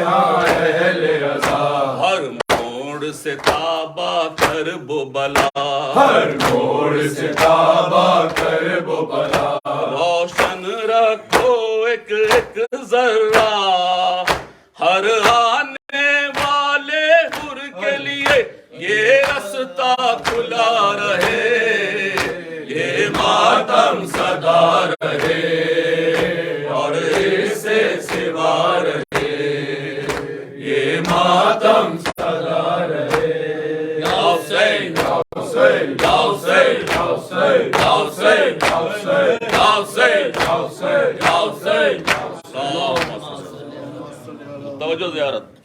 ہاں اہل رضا ہر موڑ سے تابا کرب و بلا ہر موڑ سے تابا کرب و بلا روشن رکھو ایک ایک ذرہ ہر آنے والے حر کے لیے یہ رستہ کھلا رہے یہ ماتم سدا رہے اور اس سے سوا رہے یہ ماتم سدا رہے یا حسین یا حسین یا حسین یا حسین یا حسین یا حسین یا حسین یا حسین یا حسین توجہ زیارت